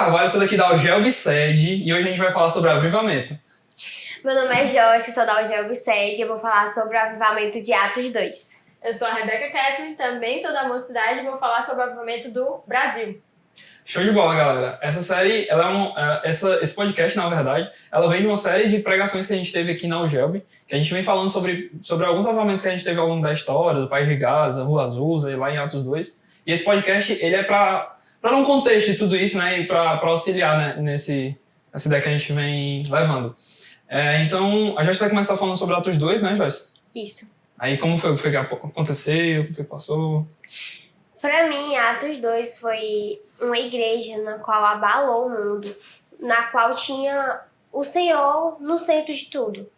Carvalho, sou daqui da UGELB Sede e hoje a gente vai falar sobre avivamento. Meu nome é Joyce, sou da UGELB Sede e eu vou falar sobre o avivamento de Atos 2. Eu sou a Rebeca Kathleen, também sou da Mocidade e vou falar sobre o avivamento do Brasil. Show de bola, galera. Essa série, esse podcast, na verdade, ela vem de uma série de pregações que a gente teve aqui na UGELB, que a gente vem falando sobre alguns avivamentos que a gente teve ao longo da história, do País de Gaza, Rua Azusa e lá em Atos 2. E esse podcast, ele é para dar um contexto de tudo isso, né, e para auxiliar, né, nessa ideia que a gente vem levando. Então, a gente vai começar falando sobre Atos 2, né, Joyce? Isso. Aí, como foi que aconteceu, o que passou? Para mim, Atos 2 foi uma igreja na qual abalou o mundo, na qual tinha o Senhor no centro de tudo,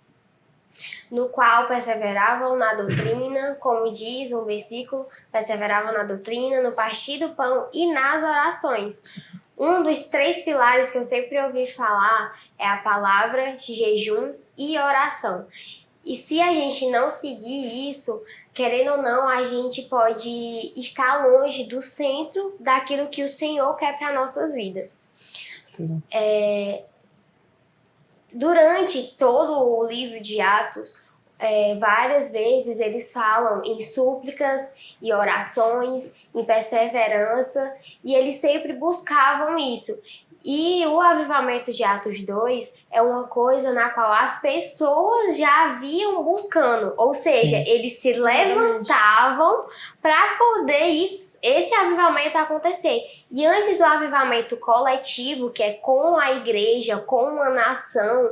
no qual perseveravam na doutrina, como diz um versículo, perseveravam na doutrina, no partir do pão e nas orações. Um dos 3 pilares que eu sempre ouvi falar é a palavra, jejum e oração. E se a gente não seguir isso, querendo ou não, a gente pode estar longe do centro daquilo que o Senhor quer para nossas vidas. Durante todo o livro de Atos, várias vezes eles falam em súplicas e orações, em perseverança, e eles sempre buscavam isso. E o avivamento de Atos 2 é uma coisa na qual as pessoas já vinham buscando, ou seja, sim, eles se levantavam para poder esse avivamento acontecer. E antes do avivamento coletivo, que é com a igreja, com uma nação,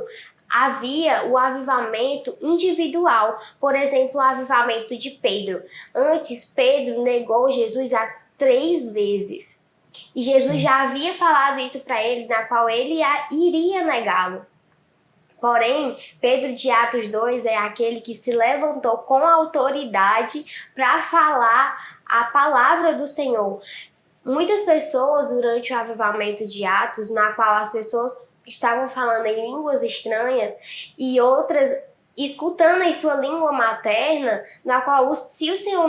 havia o avivamento individual. Por exemplo, o avivamento de Pedro. Antes, Pedro negou Jesus 3 vezes. E Jesus já havia falado isso para ele, na qual ele iria negá-lo. Porém, Pedro de Atos 2 é aquele que se levantou com autoridade para falar a palavra do Senhor. Muitas pessoas, durante o avivamento de Atos, na qual as pessoas estavam falando em línguas estranhas e outras escutando em sua língua materna, na qual se o Senhor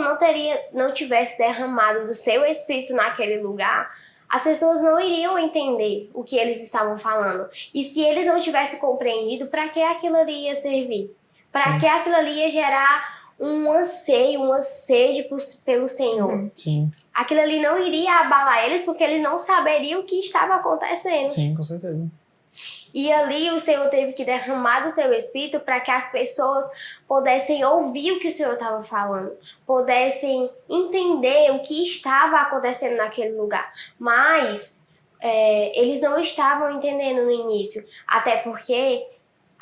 não tivesse derramado do seu Espírito naquele lugar, as pessoas não iriam entender o que eles estavam falando. E se eles não tivessem compreendido, para que aquilo ali ia servir? Para que aquilo ali ia gerar um anseio, uma sede pelo Senhor? Sim. Aquilo ali não iria abalar eles, porque eles não saberiam o que estava acontecendo. Sim, com certeza. E ali o Senhor teve que derramar do seu Espírito para que as pessoas pudessem ouvir o que o Senhor estava falando, pudessem entender o que estava acontecendo naquele lugar. Mas eles não estavam entendendo no início, até porque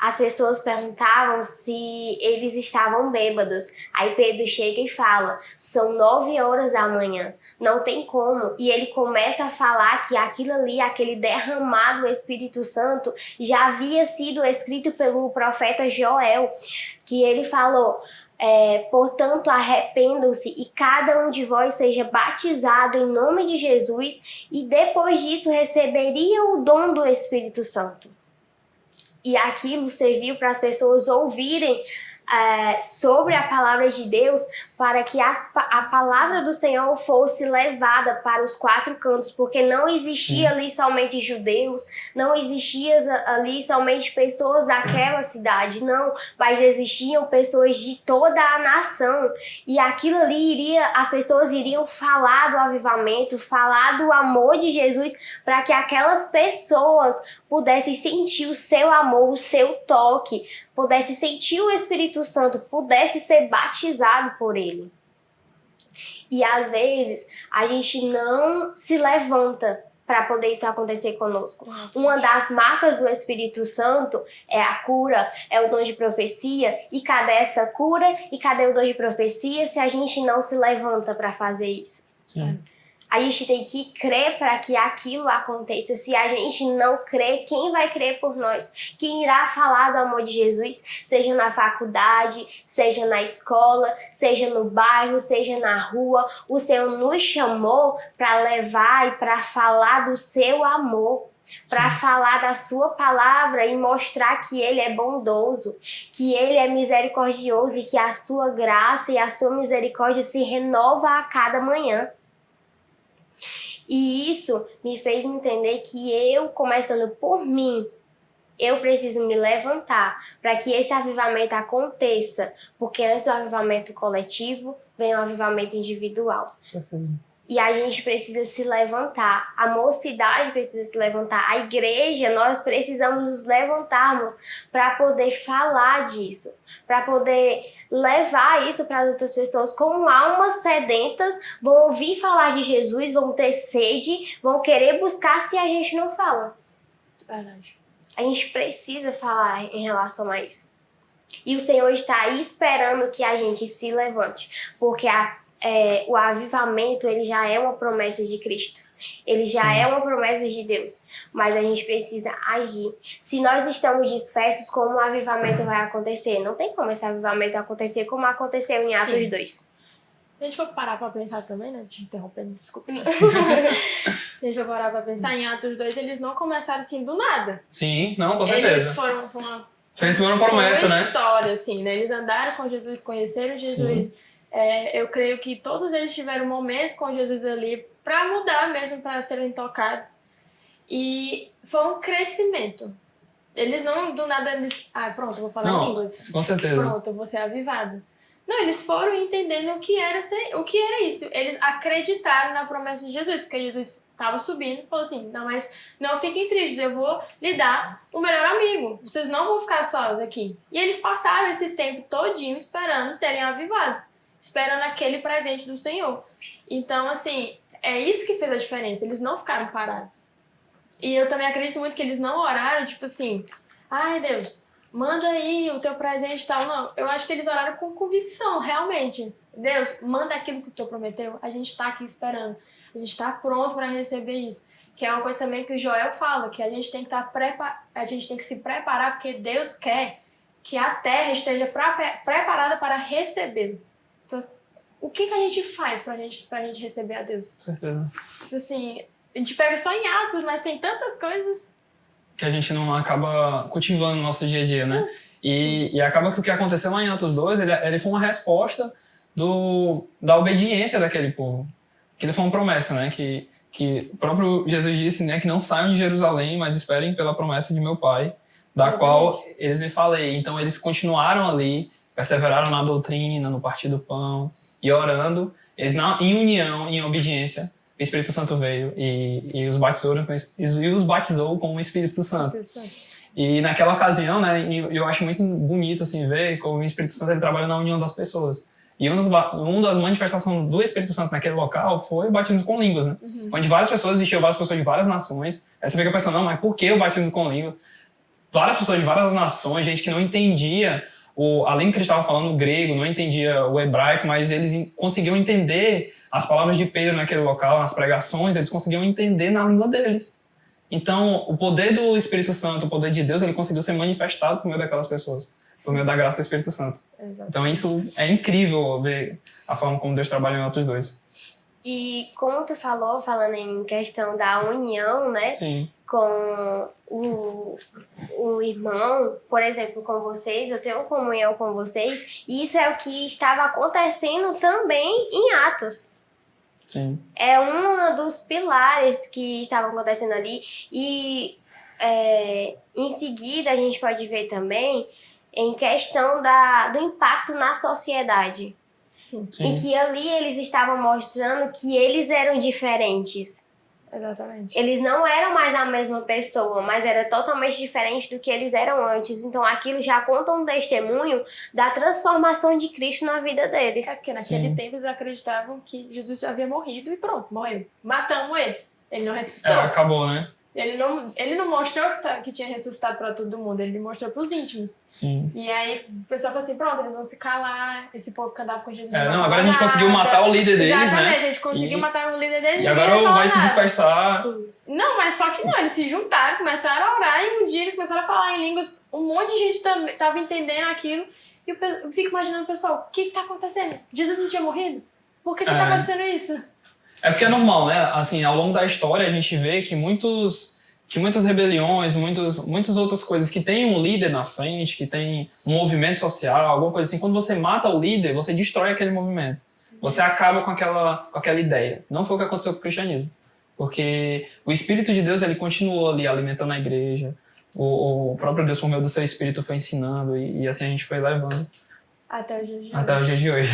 as pessoas perguntavam se eles estavam bêbados. Aí Pedro chega e fala, são 9 horas da manhã, não tem como. E ele começa a falar que aquilo ali, aquele derramado Espírito Santo, já havia sido escrito pelo profeta Joel, que ele falou, portanto, arrependam-se e cada um de vós seja batizado em nome de Jesus e depois disso receberia o dom do Espírito Santo. E aquilo serviu para as pessoas ouvirem sobre a palavra de Deus, para que a palavra do Senhor fosse levada para os 4 cantos, porque não existia ali somente judeus, não existia ali somente pessoas daquela cidade, não, mas existiam pessoas de toda a nação, e aquilo ali as pessoas iriam falar do avivamento, falar do amor de Jesus, para que aquelas pessoas pudessem sentir o seu amor, o seu toque, pudesse sentir o Espírito Santo, pudesse ser batizado por ele. E às vezes a gente não se levanta para poder isso acontecer conosco. Uma das marcas do Espírito Santo é a cura, é o dom de profecia. E cadê essa cura? E cadê o dom de profecia se a gente não se levanta para fazer isso? Sim. A gente tem que crer para que aquilo aconteça. Se a gente não crer, quem vai crer por nós? Quem irá falar do amor de Jesus? Seja na faculdade, seja na escola, seja no bairro, seja na rua. O Senhor nos chamou para levar e para falar do seu amor. Para falar da sua palavra e mostrar que Ele é bondoso, que Ele é misericordioso e que a sua graça e a sua misericórdia se renova a cada manhã. E isso me fez entender que eu, começando por mim, eu preciso me levantar para que esse avivamento aconteça. Porque antes do avivamento coletivo, vem o avivamento individual. Com certeza. E a gente precisa se levantar, a mocidade precisa se levantar, a igreja, nós precisamos nos levantarmos para poder falar disso, para poder levar isso para outras pessoas. Como almas sedentas vão ouvir falar de Jesus, vão ter sede, vão querer buscar se a gente não fala. Verdade. A gente precisa falar em relação a isso. E o Senhor está aí esperando que a gente se levante, porque o avivamento, ele já é uma promessa de Cristo. Ele já é uma promessa de Deus. Mas a gente precisa agir. Se nós estamos dispersos, como o avivamento vai acontecer? Não tem como esse avivamento acontecer como aconteceu em Atos 2. Se a gente for parar pra pensar também, né? Te interrompendo, desculpa. Se a gente for parar pra pensar, em Atos 2, eles não começaram assim do nada. Sim, não, com certeza. Eles foram uma promessa, né? história, assim, né? Eles andaram com Jesus, conheceram Jesus. Eu creio que todos eles tiveram momentos com Jesus ali para mudar mesmo, para serem tocados. E foi um crescimento. Eles não, do nada, pronto, eu vou falar em línguas. Com certeza. Pronto, eu vou ser avivado. Não, eles foram entendendo o que era isso. Eles acreditaram na promessa de Jesus, porque Jesus estava subindo e falou assim, não, mas não fiquem tristes, eu vou lhe dar o melhor amigo. Vocês não vão ficar sós aqui. E eles passaram esse tempo todinho esperando serem avivados, esperando aquele presente do Senhor. Então, assim, é isso que fez a diferença. Eles não ficaram parados. E eu também acredito muito que eles não oraram, tipo assim, ai Deus, manda aí o teu presente e tal. Não, eu acho que eles oraram com convicção, realmente. Deus, manda aquilo que tu prometeu. A gente tá aqui esperando. A gente tá pronto para receber isso. Que é uma coisa também que o Joel fala, que a gente tem que a gente tem que se preparar, porque Deus quer que a terra esteja preparada para recebê-lo. Então, o que a gente faz pra gente receber a Deus? Com certeza. Tipo assim, a gente pega só em Atos, mas tem tantas coisas Que a gente não acaba cultivando no nosso dia a dia, né? E acaba que o que aconteceu lá em Atos 2, ele foi uma resposta da obediência daquele povo. Que ele foi uma promessa, né? Que o próprio Jesus disse, né? Que não saiam de Jerusalém, mas esperem pela promessa de meu Pai, da qual eles me falei. Então eles continuaram ali, perseveraram na doutrina, no partir do pão e orando. Eles em união, em obediência, o Espírito Santo veio e os batizou com o Espírito Santo. E naquela ocasião, né, eu acho muito bonito assim, ver como o Espírito Santo ele trabalha na união das pessoas. E uma das manifestações do Espírito Santo naquele local foi o batismo com línguas, né? Onde várias pessoas, existiam várias pessoas de várias nações. Aí você fica pensando, não, mas por que o batismo com línguas? Várias pessoas de várias nações, gente que não entendia a língua que eles estavam falando, o grego, não entendia o hebraico, mas eles conseguiam entender as palavras de Pedro naquele local, nas pregações, eles conseguiam entender na língua deles. Então, o poder do Espírito Santo, o poder de Deus, ele conseguiu ser manifestado por meio daquelas pessoas, por meio da graça do Espírito Santo. Exatamente. Então, isso é incrível ver a forma como Deus trabalha em Atos 2. E como tu falou, falando em questão da união, né? Sim. Com o irmão, por exemplo, com vocês, eu tenho comunhão com vocês, e isso é o que estava acontecendo também em Atos. Sim. É um dos pilares que estavam acontecendo ali, e em seguida a gente pode ver também em questão do impacto na sociedade. Sim. E que ali eles estavam mostrando que eles eram diferentes. Exatamente. Eles não eram mais a mesma pessoa, mas era totalmente diferente do que eles eram antes. Então aquilo já conta um testemunho da transformação de Cristo na vida deles. É porque naquele tempo eles acreditavam que Jesus já havia morrido e pronto, morreu. Matamos ele. Ele não ressuscitou. Acabou, né? Ele não mostrou que tinha ressuscitado para todo mundo, ele mostrou para os íntimos. Sim. E aí o pessoal falou assim, pronto, eles vão se calar, esse povo que andava com Jesus Não, agora a gente conseguiu matar o líder deles, Exatamente, né? a gente conseguiu matar o líder deles. E agora vai se dispersar. Sim. Não, mas só que não, eles se juntaram, começaram a orar e um dia eles começaram a falar em línguas, um monte de gente tava entendendo aquilo. E eu fico imaginando, pessoal, o que tá acontecendo? Jesus não tinha morrido? Por que tá acontecendo isso? É porque é normal, né? Assim, ao longo da história a gente vê que muitas rebeliões, muitas outras coisas que tem um líder na frente, que tem um movimento social, alguma coisa assim, quando você mata o líder, você destrói aquele movimento. Você acaba com aquela ideia. Não foi o que aconteceu com o cristianismo. Porque o Espírito de Deus, ele continuou ali alimentando a igreja. O próprio Deus, por meio do seu Espírito, foi ensinando e assim a gente foi levando Até o dia de hoje. até o dia de hoje.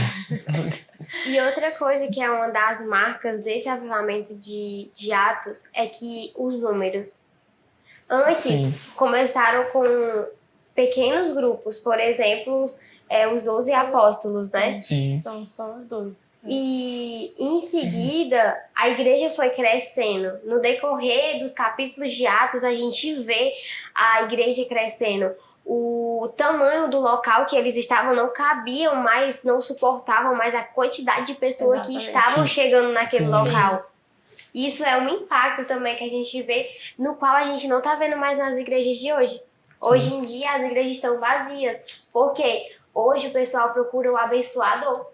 E outra coisa que é uma das marcas desse avivamento de Atos é que os números. Antes, Sim. começaram com pequenos grupos, por exemplo, os 12 apóstolos, né? Sim. São só 12. E em seguida, a igreja foi crescendo. No decorrer dos capítulos de Atos, a gente vê a igreja crescendo. O tamanho do local que eles estavam não cabiam mais, não suportavam mais a quantidade de pessoas que Exatamente. estavam chegando naquele Sim. local. Isso é um impacto também que a gente vê, no qual a gente não tá vendo mais nas igrejas de hoje. Hoje em dia, as igrejas estão vazias. Por quê? Hoje o pessoal procura o abençoador.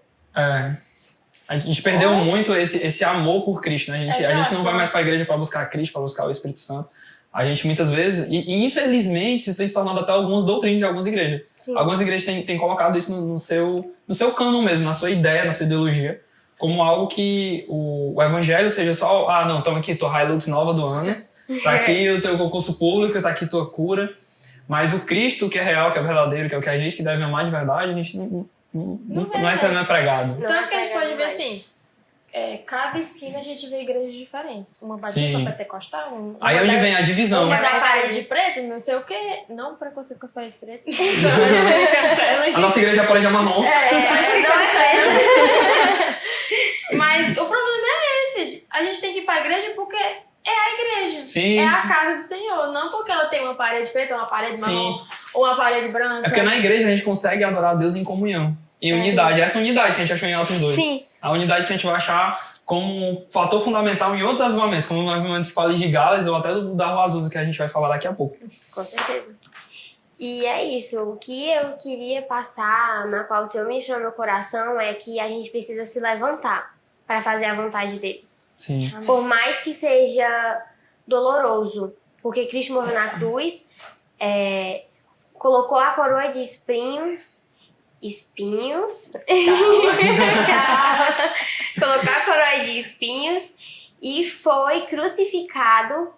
A gente perdeu muito esse amor por Cristo, né? A gente Exato. não vai mais para a igreja para buscar Cristo, para buscar o Espírito Santo. A gente muitas vezes, e infelizmente, isso tem se tornado até algumas doutrinas de algumas igrejas. Sim. Algumas igrejas têm colocado isso no seu cânon mesmo, na sua ideia, na sua ideologia, como algo que o evangelho seja só, não, toma aqui tua Hilux nova do ano, tá aqui o teu concurso público, tá aqui tua cura. Mas o Cristo que é real, que é verdadeiro, que é o que a gente que deve amar de verdade, a gente não é pregado. Não Tanto que a gente pode ver mais. assim, cada esquina a gente vê igrejas diferentes. Uma batista Sim. pentecostal, Aí é onde vem a divisão, uma né? da parede preta, não sei o quê. Não preconceito com as paredes pretas. Cancela. A nossa igreja é a parede marrom. Não é preto. Mas o problema é esse. A gente tem que ir pra igreja porque é a igreja. Sim. É a casa do Senhor. Não porque ela tem uma parede preta, uma parede marrom, Sim. ou uma parede branca. É porque na igreja a gente consegue adorar a Deus em comunhão, em unidade. Essa unidade que a gente achou em Atos 2. Sim. A unidade que a gente vai achar como um fator fundamental em outros avivamentos, como o avivamento de Palis de Gales ou até da Rua Azusa, que a gente vai falar daqui a pouco. Com certeza. E é isso. O que eu queria passar, na qual o Senhor me encheu no meu coração, é que a gente precisa se levantar para fazer a vontade dele. Sim. Por mais que seja doloroso, porque Cristo morreu na cruz, colocou a coroa de espinhos, colocou a coroa de espinhos e foi crucificado,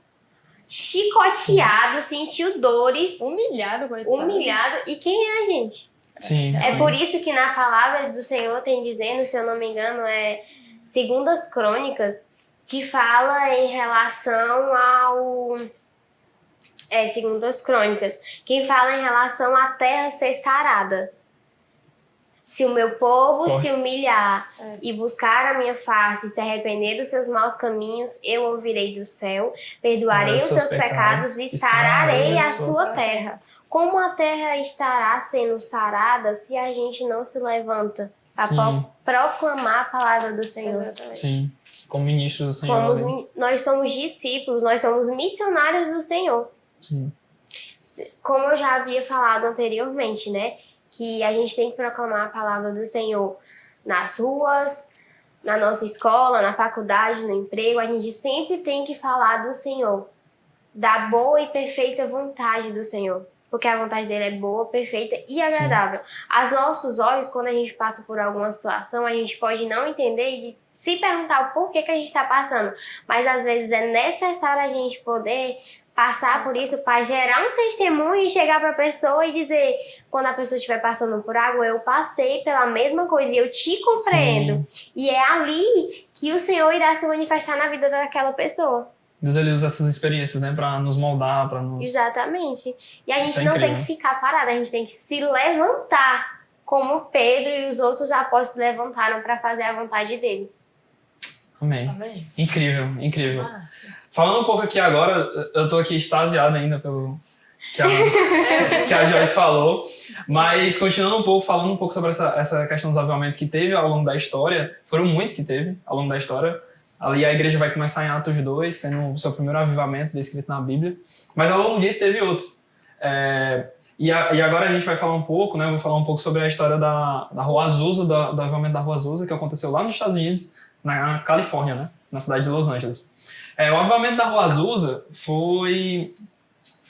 chicoteado, sentiu dores, Humilhado, coitado. humilhado. E quem é a gente? Sim. É por isso que na palavra do Senhor tem dizendo, se eu não me engano, Segundas Crônicas, que fala em relação ao... Segundas Crônicas, que fala em relação à terra ser sarada. Se o meu povo Forte. se humilhar e buscar a minha face e se arrepender dos seus maus caminhos, eu ouvirei do céu, perdoarei os seus pecados e sararei a sua terra. Como a terra estará sendo sarada se a gente não se levanta para Sim. proclamar a palavra do Senhor? Exatamente. Sim. Como ministros do Senhor. Nós somos discípulos, nós somos missionários do Senhor. Sim. Como eu já havia falado anteriormente, né? Que a gente tem que proclamar a palavra do Senhor nas ruas, na nossa escola, na faculdade, no emprego. A gente sempre tem que falar do Senhor, da boa e perfeita vontade do Senhor. Porque a vontade dele é boa, perfeita e agradável. Aos nossos olhos, quando a gente passa por alguma situação, a gente pode não entender e se perguntar o porquê que a gente está passando. Mas às vezes é necessário a gente poder passar por isso para gerar um testemunho e chegar para a pessoa e dizer, quando a pessoa estiver passando por algo, eu passei pela mesma coisa e eu te compreendo. Sim. E é ali que o Senhor irá se manifestar na vida daquela pessoa. Deus, ele usa essas experiências, né, para nos moldar, para nos... Exatamente. E a gente Isso é não tem incrível. que ficar parado, a gente tem que se levantar, como Pedro e os outros apóstolos levantaram para fazer a vontade dele. Amém. Amém. Incrível, incrível. Ah, sim. Falando um pouco aqui agora, eu tô aqui extasiado ainda pelo que a Joyce falou, mas continuando um pouco, falando um pouco sobre essa questão dos avivamentos que teve ao longo da história, foram muitos que teve ao longo da história. Ali a igreja vai começar em Atos 2, tendo o seu primeiro avivamento descrito na Bíblia, mas ao longo disso teve outros. E agora a gente vai falar um pouco, né, eu vou falar um pouco sobre a história da Rua Azusa, do avivamento da Rua Azusa, que aconteceu lá nos Estados Unidos, na Califórnia, né, na cidade de Los Angeles. O avivamento da Rua Azusa foi...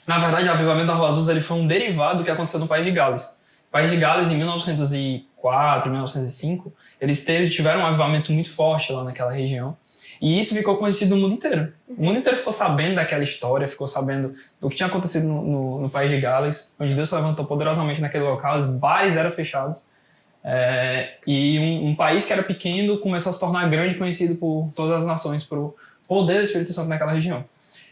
Na verdade, o avivamento da Rua Azusa ele foi um derivado do que aconteceu no País de Gales. País de Gales, em 1904, 1905, eles tiveram um avivamento muito forte lá naquela região. E isso ficou conhecido no mundo inteiro. O mundo inteiro ficou sabendo daquela história, ficou sabendo do que tinha acontecido no País de Gales, onde Deus se levantou poderosamente naquele local, os bares eram fechados. E um país que era pequeno começou a se tornar grande, conhecido por todas as nações, por poder do Espírito Santo naquela região.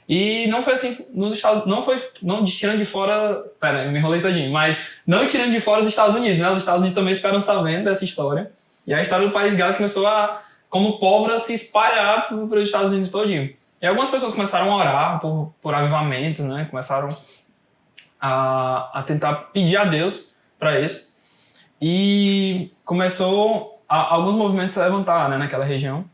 E não foi assim nos Estados Unidos, não tirando de fora, eu me enrolei todinho, mas não tirando de fora os Estados Unidos, né? Os Estados Unidos também ficaram sabendo dessa história. E a história do País de Gales começou como pólvora, se espalhar para os Estados Unidos todinho. E algumas pessoas começaram a orar por avivamentos, né? Começaram a tentar pedir a Deus para isso. E começou alguns movimentos a se levantar, né, naquela região.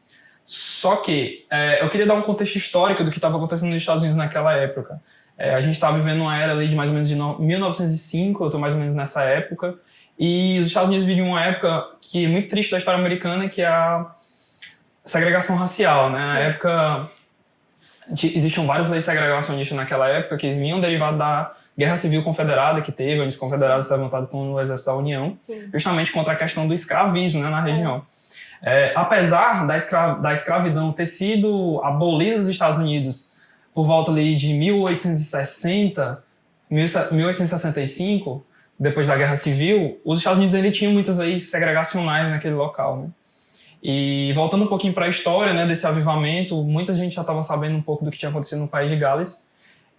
Só que eu queria dar um contexto histórico do que estava acontecendo nos Estados Unidos naquela época. A gente estava vivendo uma era ali de mais ou menos de 1905, eu estou mais ou menos nessa época. E os Estados Unidos vivem uma época que é muito triste da história americana, que é a segregação racial, né? Na época, existiam várias leis segregacionistas naquela época que vinham derivadas da Guerra Civil Confederada que teve, onde os confederados se levantaram com o Exército da União, justamente contra a questão do escravismo, né, na região. Apesar da escravidão ter sido abolida nos Estados Unidos por volta ali de 1860, 1865, depois da Guerra Civil, os Estados Unidos ainda tinham muitas leis segregacionais naquele local, né? E voltando um pouquinho para a história, né, desse avivamento, muita gente já estava sabendo um pouco do que tinha acontecido no País de Gales.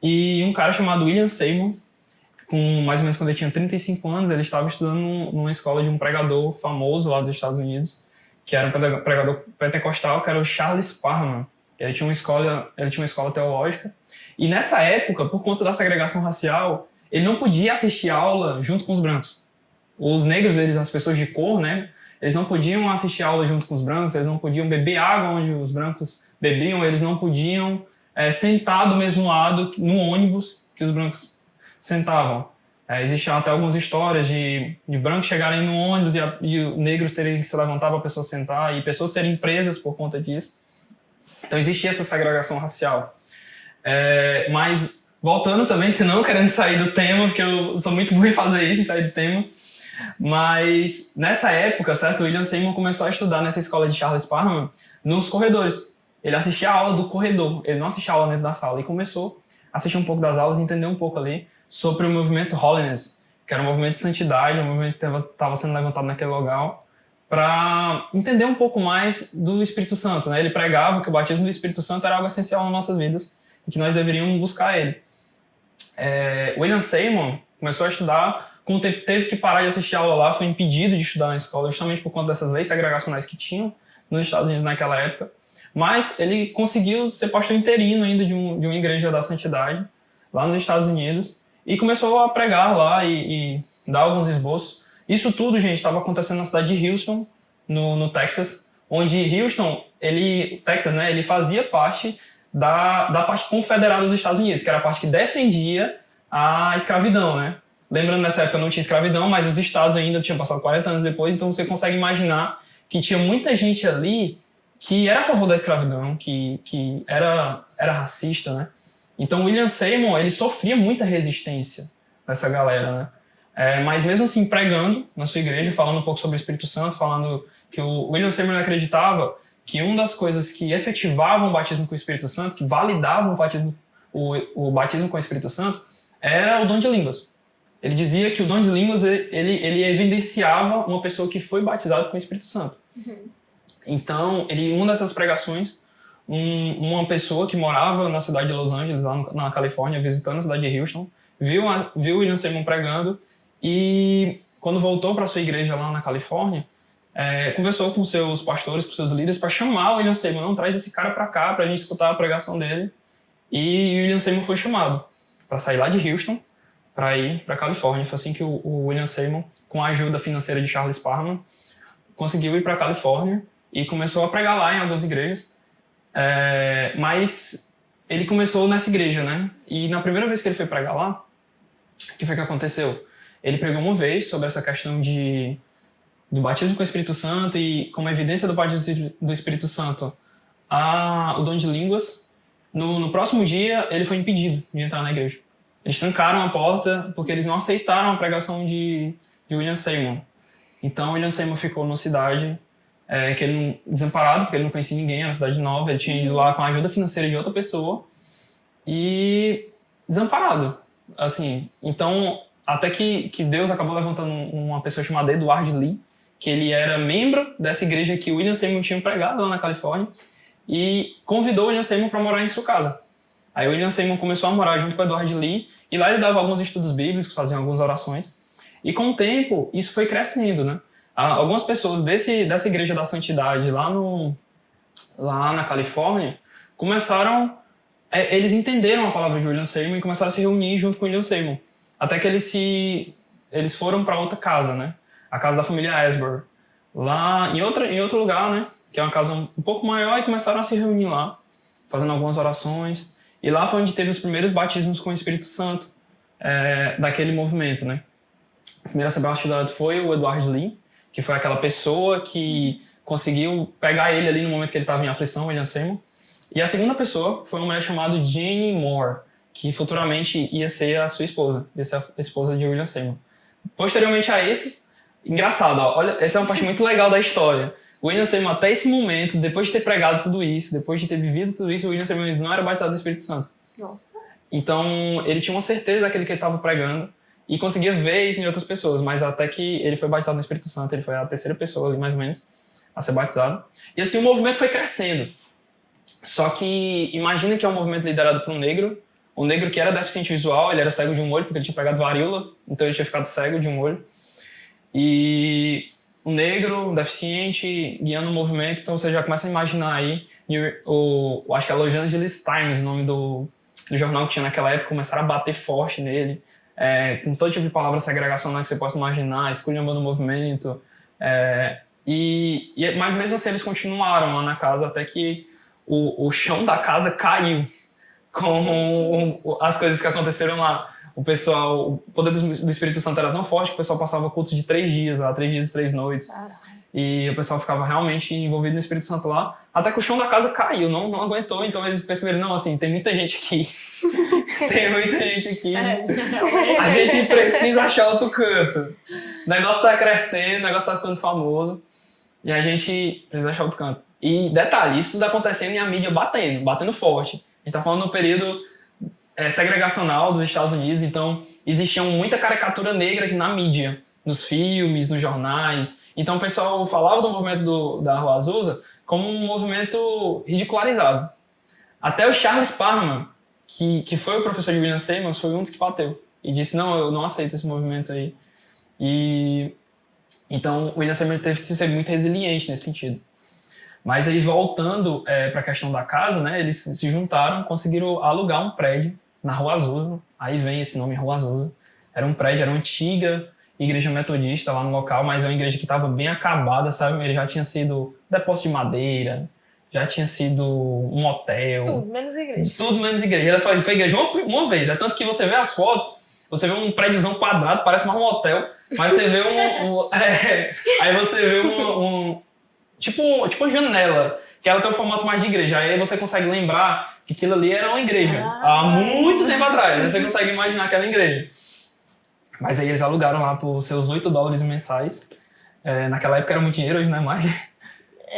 E um cara chamado William Seymour, com mais ou menos quando ele tinha 35 anos, ele estava estudando numa escola de um pregador famoso lá dos Estados Unidos, que era um pregador pentecostal, que era o Charles Parham. Ele tinha uma escola teológica. E nessa época, por conta da segregação racial, ele não podia assistir aula junto com os brancos. Os negros, as pessoas de cor, né, eles não podiam assistir aula junto com os brancos, eles não podiam beber água onde os brancos bebiam, eles não podiam sentar do mesmo lado no ônibus que os brancos sentavam. Existiam até algumas histórias de brancos chegarem no ônibus e os negros terem que se levantar para a pessoa sentar e pessoas serem presas por conta disso. Então existia essa segregação racial. Mas voltando também, não querendo sair do tema, porque eu sou muito bom em fazer isso, em sair do tema. Mas nessa época, certo, William Seymour começou a estudar nessa escola de Charles Parham nos corredores. Ele assistia a aula do corredor, ele não assistia a aula dentro da sala. E começou a assistir um pouco das aulas e entender um pouco ali sobre o movimento Holiness, que era um movimento de santidade, um movimento que estava sendo levantado naquele local, para entender um pouco mais do Espírito Santo, né? Ele pregava que o batismo do Espírito Santo era algo essencial nas nossas vidas e que nós deveríamos buscar ele. William Seymour começou a estudar, com o tempo teve que parar de assistir a aula lá, foi impedido de estudar na escola, justamente por conta dessas leis segregacionais que tinham nos Estados Unidos naquela época. Mas ele conseguiu ser pastor interino ainda de uma igreja da santidade, lá nos Estados Unidos, e começou a pregar lá e dar alguns esboços. Isso tudo, gente, estava acontecendo na cidade de Houston, no Texas, onde Houston, Texas, né, ele fazia parte da parte confederada dos Estados Unidos, que era a parte que defendia a escravidão, né? Lembrando, nessa época não tinha escravidão, mas os estados ainda tinham passado 40 anos depois, então você consegue imaginar que tinha muita gente ali que era a favor da escravidão, que era racista, né? Então William Seymour, ele sofria muita resistência dessa galera, né? Mas mesmo assim, pregando na sua igreja, falando um pouco sobre o Espírito Santo, falando que o William Seymour acreditava que uma das coisas que efetivavam o batismo com o Espírito Santo, que validavam o batismo com o Espírito Santo, era o dom de línguas. Ele dizia que o dom de línguas, ele evidenciava uma pessoa que foi batizada com o Espírito Santo. Então, em uma dessas pregações, uma pessoa que morava na cidade de Los Angeles, lá na Califórnia, visitando a cidade de Houston, viu William Seymour pregando e, quando voltou para sua igreja lá na Califórnia, conversou com seus pastores, com seus líderes, para chamar o William Seymour. Não, traz esse cara para cá para a gente escutar a pregação dele. E William Seymour foi chamado para sair lá de Houston para ir para a Califórnia. Foi assim que o William Seymour, com a ajuda financeira de Charles Parham, conseguiu ir para a Califórnia e começou a pregar lá em algumas igrejas. Mas ele começou nessa igreja, né? E na primeira vez que ele foi pregar lá, o que foi que aconteceu? Ele pregou uma vez sobre essa questão do batismo com o Espírito Santo e, como evidência do batismo do Espírito Santo, o dom de línguas. No próximo dia, ele foi impedido de entrar na igreja. Eles trancaram a porta porque eles não aceitaram a pregação de de William Seymour. Então, William Seymour ficou numa cidade que ele desamparado, porque ele não conhecia ninguém, era uma cidade nova, ele tinha ido lá com a ajuda financeira de outra pessoa e desamparado, assim. Então, até que Deus acabou levantando uma pessoa chamada Edward Lee, que ele era membro dessa igreja que William Seymour tinha pregado lá na Califórnia, e convidou William Seymour para morar em sua casa. Aí William Seymour começou a morar junto com Edward Lee, e lá ele dava alguns estudos bíblicos, fazia algumas orações, e com o tempo isso foi crescendo, né? Algumas pessoas dessa igreja da santidade lá na Califórnia começaram, eles entenderam a palavra de William Seymour e começaram a se reunir junto com William Seymour, até que eles foram para outra casa, né? A casa da família Asbury, lá em outro lugar, né? Que é uma casa um pouco maior, e começaram a se reunir lá, fazendo algumas orações. E lá foi onde teve os primeiros batismos com o Espírito Santo daquele movimento, né? O primeiro a ser batizado foi o Edward Lee, que foi aquela pessoa que conseguiu pegar ele ali no momento que ele estava em aflição, William Seymour. E a segunda pessoa foi uma mulher chamada Jane Moore, que futuramente ia ser a sua esposa, ia ser a esposa de William Seymour. Posteriormente a esse, engraçado, ó, olha, essa é uma parte muito legal da história. William Seymour, até esse momento, depois de ter pregado tudo isso, depois de ter vivido tudo isso, William Seymour não era batizado no Espírito Santo. Nossa. Então, ele tinha uma certeza daquilo que ele estava pregando e conseguia ver isso em outras pessoas, mas até que ele foi batizado no Espírito Santo, ele foi a terceira pessoa ali, mais ou menos, a ser batizado. E assim, o movimento foi crescendo. Só que, imagina que é um movimento liderado por um negro que era deficiente visual, ele era cego de um olho, porque ele tinha pegado varíola, então ele tinha ficado cego de um olho. E um negro, um deficiente, guiando o movimento, então você já começa a imaginar aí, acho que é Los Angeles Times, o nome do jornal que tinha naquela época, começaram a bater forte nele, com todo tipo de palavra segregacional que você possa imaginar, esculhambando o movimento. Mas mesmo assim eles continuaram lá na casa até que o chão da casa caiu com as coisas que aconteceram lá. O poder do Espírito Santo era tão forte que o pessoal passava cultos de 3 dias lá, 3 dias e 3 noites. Caramba. E o pessoal ficava realmente envolvido no Espírito Santo lá, até que o chão da casa caiu, não aguentou. Então eles perceberam, não, assim, tem muita gente aqui. Tem muita gente aqui. A gente precisa achar outro canto. O negócio tá crescendo, o negócio tá ficando famoso. E a gente precisa achar outro canto. E detalhe, isso tudo acontecendo e a mídia batendo forte. A gente tá falando no período segregacional dos Estados Unidos, então existia muita caricatura negra aqui na mídia, nos filmes, nos jornais. Então o pessoal falava do movimento da Rua Azusa como um movimento ridicularizado. Até o Charles Parham, que foi o professor de William Seymour, foi um dos que bateu e disse, não, eu não aceito esse movimento aí. E então William Seymour teve que ser muito resiliente nesse sentido. Mas aí voltando para a questão da casa, né, eles se juntaram, conseguiram alugar um prédio na Rua Azusa, aí vem esse nome Rua Azusa. Era um prédio, era uma antiga igreja metodista lá no local, mas é uma igreja que estava bem acabada, sabe? Ele já tinha sido depósito de madeira, já tinha sido um hotel. Tudo menos igreja. Tudo menos igreja. Ela foi igreja uma vez, é tanto que você vê as fotos, você vê um prédiozão quadrado, parece mais um hotel, mas você vê aí você vê tipo uma janela, que ela tem um formato mais de igreja. Aí você consegue lembrar que aquilo ali era uma igreja, há muito tempo atrás. Você consegue imaginar aquela igreja. Mas aí eles alugaram lá por seus $8 mensais. Naquela época era muito dinheiro, hoje não é mais.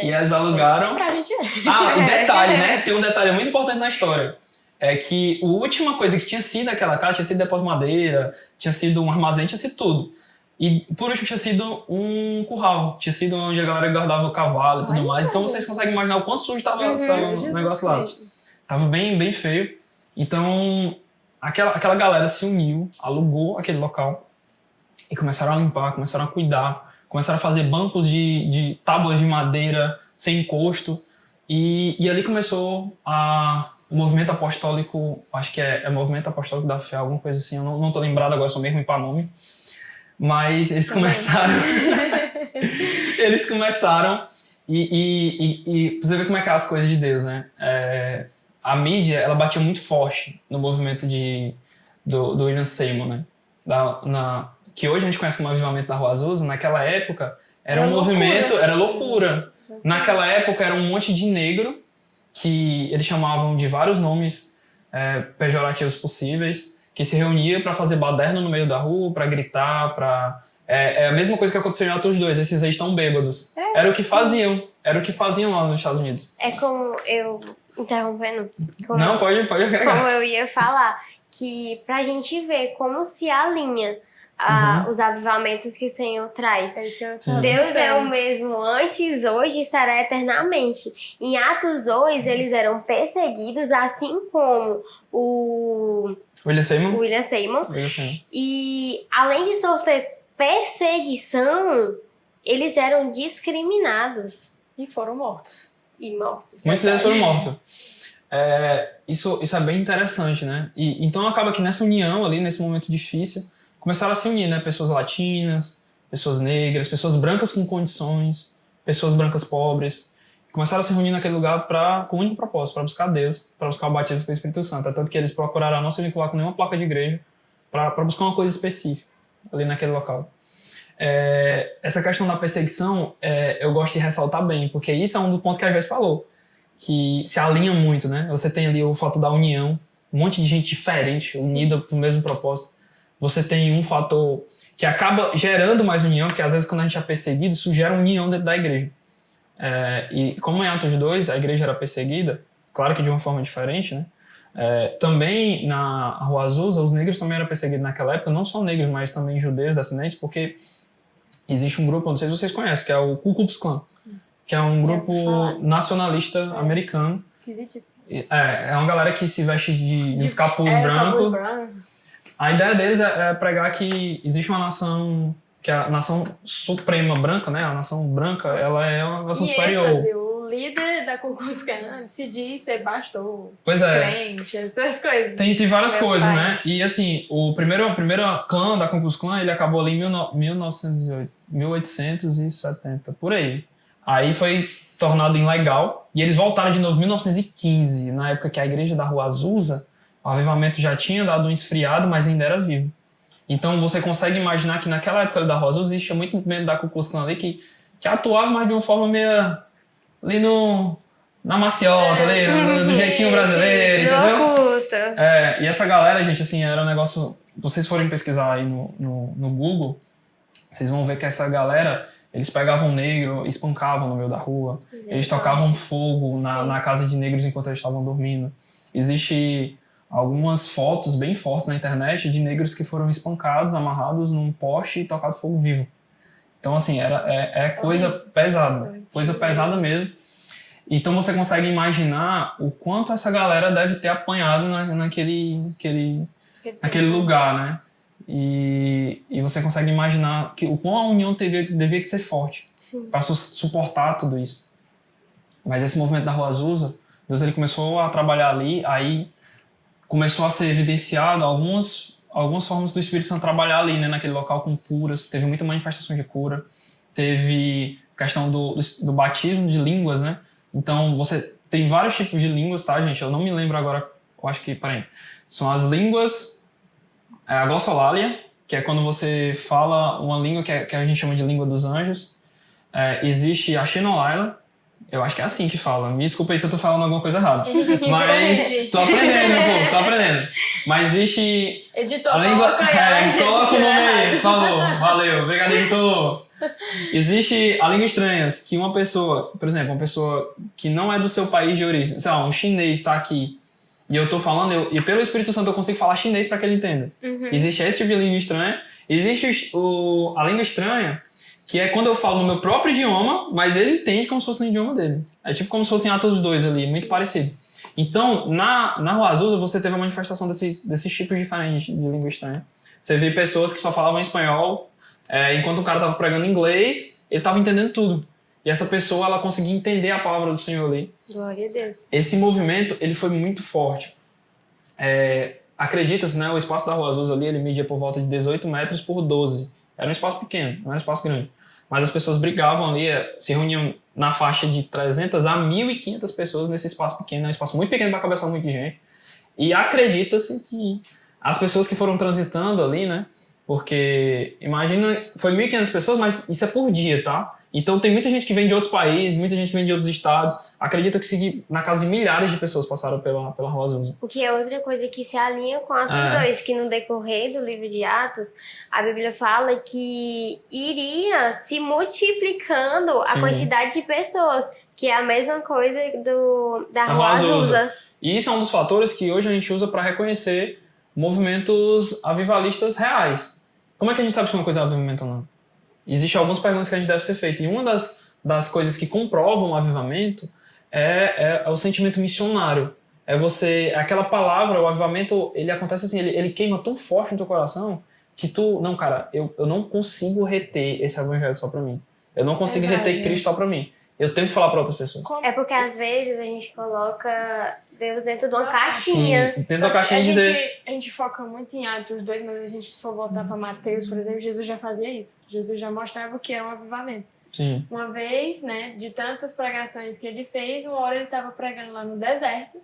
E eles alugaram... Pra gente e detalhe, né? Tem um detalhe muito importante na história. É que a última coisa que tinha sido aquela casa, tinha sido depósito de madeira, tinha sido um armazém, tinha sido tudo. E por último tinha sido um curral, tinha sido onde a galera guardava o cavalo e tudo mais. Então vocês conseguem imaginar o quanto sujo tava o negócio lá. Tava bem, bem feio. Então aquela galera se uniu, alugou aquele local e começaram a limpar, começaram a cuidar, começaram a fazer bancos de tábuas de madeira sem encosto. E ali começou o movimento apostólico, acho que é movimento apostólico da fé, alguma coisa assim. Eu não tô lembrado agora, sou meio ruim para nome. Mas eles começaram... eles começaram e você vê como é que é as coisas de Deus, né? A mídia, ela batia muito forte no movimento do William Seymour, né? Que hoje a gente conhece como avivamento da Rua Azusa. Naquela época era um movimento, era loucura. Naquela época era um monte de negro que eles chamavam de vários nomes pejorativos possíveis, que se reunia para fazer baderno no meio da rua, para gritar, para É a mesma coisa que aconteceu em Atos 2, esses aí estão bêbados. Era o que faziam lá nos Estados Unidos. É como eu... Interrompendo. Não, pode agregar. Como eu ia falar, que pra gente ver como se alinha os avivamentos que o Senhor traz. Deus é o mesmo antes, hoje e será eternamente. Em Atos 2, eles eram perseguidos, assim como o William Seymour. E além de sofrer perseguição, eles eram discriminados. E foram mortos. Muitos deles foram mortos. Isso é bem interessante, né? E então acaba que nessa união ali, nesse momento difícil, começaram a se unir, né? Pessoas latinas, pessoas negras, pessoas brancas com condições, pessoas brancas pobres. Começaram a se reunir naquele lugar com um único propósito, para buscar Deus, para buscar o batismo com o Espírito Santo. É tanto que eles procuraram não se vincular com nenhuma placa de igreja para buscar uma coisa específica ali naquele local. Essa questão da perseguição, eu gosto de ressaltar bem, porque isso é um dos pontos que a Jess falou, que se alinha muito, né? Você tem ali o fato da união, um monte de gente diferente, unida para o mesmo propósito. Você tem um fator que acaba gerando mais união, porque às vezes quando a gente é perseguido, isso gera união dentro da igreja. E como em Atos 2 a igreja era perseguida, claro que de uma forma diferente, né? Também na Rua Azusa, os negros também eram perseguidos naquela época, não só negros, mas também judeus, descendentes, porque existe um grupo, não sei se vocês conhecem, que é o Ku Klux Klan, que é um grupo nacionalista americano. Esquisitíssimo. É uma galera que se veste de uns capuz brancos. A ideia deles é pregar que existe uma nação, que é a nação suprema branca, né? A nação branca, ela é uma nação superior. O líder da Ku Klux Klan se diz ser pastor, pois crente, essas coisas. Tem várias coisas, né? E assim, o primeiro clã da Ku Klux Klan, ele acabou ali em 1870, por aí. Aí foi tornado ilegal e eles voltaram de novo em 1915, na época que a igreja da Rua Azusa, o avivamento já tinha dado um esfriado, mas ainda era vivo. Então você consegue imaginar que naquela época da Rua Azusa existia muito membro da Ku Klux Klan ali que atuava, mas de uma forma meio ali na maciota, ali, do jeitinho brasileiro, entendeu? E essa galera, gente, assim, era um negócio... Vocês forem pesquisar aí no Google, vocês vão ver que essa galera, eles pegavam negro, espancavam no meio da rua, eles tocavam fogo na casa de negros enquanto eles estavam dormindo. Existe algumas fotos bem fortes na internet de negros que foram espancados, amarrados num poste e tocados fogo vivo. Então, assim, é coisa pesada. Coisa pesada mesmo. Então, você consegue imaginar o quanto essa galera deve ter apanhado naquele lugar, né? E você consegue imaginar o quão a união devia que ser forte para suportar tudo isso. Mas esse movimento da Rua Azusa, Deus ele começou a trabalhar ali, aí começou a ser evidenciado algumas formas do Espírito Santo trabalhar ali, né, naquele local com curas. Teve muita manifestação de cura. Teve questão do batismo de línguas, né? Então, você tem vários tipos de línguas, tá, gente? Eu não me lembro agora, eu acho que, peraí. São as línguas, a glossolalia, que é quando você fala uma língua que a gente chama de língua dos anjos. Existe a Xenolaila, eu acho que é assim que fala. Me desculpa aí se eu tô falando alguma coisa errada. Mas tô aprendendo, meu povo, tô aprendendo. Mas existe editor, a língua... coloca o nome aí, por falou, valeu, obrigado, editor. Existe a língua estranhas, que uma pessoa, por exemplo, uma pessoa que não é do seu país de origem, sei lá, um chinês está aqui e eu tô falando, e pelo Espírito Santo eu consigo falar chinês para que ele entenda. Existe esse tipo de língua estranha. Existe a língua estranha, que é quando eu falo no meu próprio idioma, mas ele entende como se fosse no idioma dele. É tipo como se fosse em Atos 2 ali, muito parecido. Então, na Rua Azusa, você teve a manifestação desses tipos diferentes de língua estranha. Você vê pessoas que só falavam espanhol, enquanto o cara estava pregando inglês, ele estava entendendo tudo. E essa pessoa, ela conseguia entender a palavra do Senhor ali. Glória a Deus. Esse movimento, ele foi muito forte. Acredita-se, né, o espaço da Rua Azusa ali, ele media por volta de 18 metros por 12. Era um espaço pequeno, não era um espaço grande. Mas as pessoas brigavam ali, se reuniam na faixa de 300 a 1.500 pessoas nesse espaço pequeno. É um espaço muito pequeno para cabeçar muita gente. E acredita-se que as pessoas que foram transitando ali, né? Porque, imagina, foi 1.500 pessoas, mas isso é por dia, tá? Então tem muita gente que vem de outros países, muita gente que vem de outros estados. Acredita que na casa de milhares de pessoas passaram pela Rua Azusa. O que é outra coisa que se alinha com Atos 2, que no decorrer do livro de Atos, a Bíblia fala que iria se multiplicando a Sim. quantidade de pessoas, que é a mesma coisa da Da Rua Rua Azusa. Azusa. E isso é um dos fatores que hoje a gente usa para reconhecer movimentos avivalistas reais. Como é que a gente sabe se uma coisa é avivamento ou não? Existem algumas perguntas que a gente deve ser feita. E uma das coisas que comprovam o avivamento é o sentimento missionário. É aquela palavra, o avivamento, ele acontece assim, ele queima tão forte no teu coração que não, cara, eu não consigo reter esse evangelho só pra mim. Eu não consigo reter Cristo só pra mim. Eu tenho que falar pra outras pessoas. É porque às vezes a gente coloca Deus dentro de uma caixinha. Sim, dentro da caixinha de dizer... A gente foca muito em Atos 2, mas a gente se for voltar para Mateus, por exemplo, Jesus já fazia isso. Jesus já mostrava o que era um avivamento. Sim. Uma vez, né, de tantas pregações que ele fez, uma hora ele estava pregando lá no deserto,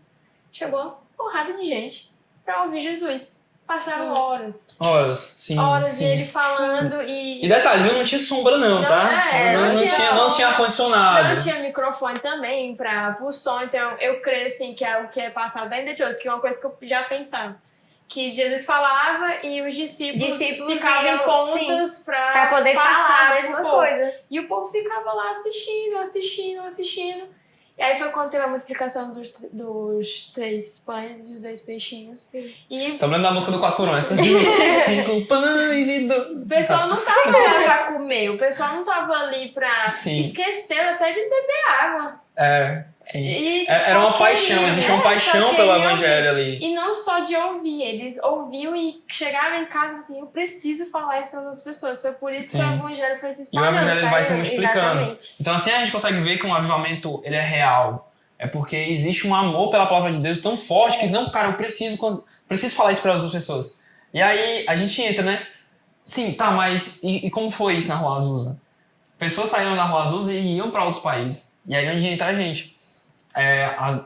chegou uma porrada de gente para ouvir Jesus. Passaram horas. Horas, sim. Horas sim. e ele falando e... E detalhe, viu? Não tinha sombra não, tá? Não tinha ar-condicionado. Não tinha microfone também pro som, então eu creio assim que é algo que é passado ainda de hoje, que é uma coisa que eu já pensava. Que Jesus falava e os discípulos ficavam em pontas pra poder passar falar a mesma coisa. E o povo ficava lá assistindo. E aí foi quando teve a multiplicação dos 3 pães e os 2 peixinhos. Sim. E Só me lembro da música do Quaturão, essas 5 pães e 2... o pessoal não tava lá pra comer, o pessoal não tava ali pra... Sim. Esqueceram até de beber água. Sim. E Era uma só paixão, queriam, existia uma né? paixão Só pelo queriam evangelho ouvir. ali. E não só de ouvir, eles ouviam e chegavam em casa assim, eu preciso falar isso para outras pessoas. Foi por isso que o Sim. evangelho foi se E o espalhando. evangelho ele vai se multiplicando. Exatamente. Então assim a gente consegue ver que um avivamento ele é real. É porque existe um amor pela palavra de Deus tão forte que não, cara, eu preciso falar isso para outras pessoas. E aí a gente entra, né? Sim, tá, mas e como foi isso na Rua Azusa? Pessoas saíram da Rua Azusa e iam para outros países. E aí onde entra a gente.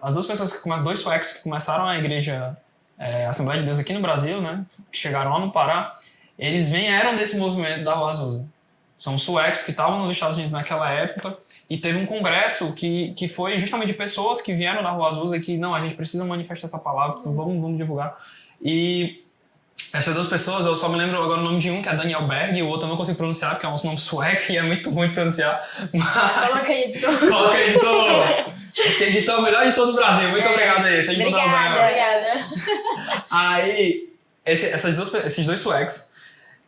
As duas pessoas dois suecos que começaram a igreja Assembleia de Deus aqui no Brasil, né? Que chegaram lá no Pará, eles vieram desse movimento da Rua Azusa. São suecos que estavam nos Estados Unidos naquela época e teve um congresso que foi justamente de pessoas que vieram da Rua Azusa e que, não, a gente precisa manifestar essa palavra, vamos divulgar. E essas duas pessoas, eu só me lembro agora o nome de um, que é Daniel Berg, e o outro eu não consigo pronunciar, porque é um nome sueco e é muito ruim de pronunciar. Mas... Coloca aí, editor. Coloca aí, editor! Esse editor é o melhor editor do Brasil. Muito obrigado aí. Esse editor da Zé. Obrigada. Aí, esses dois suecos,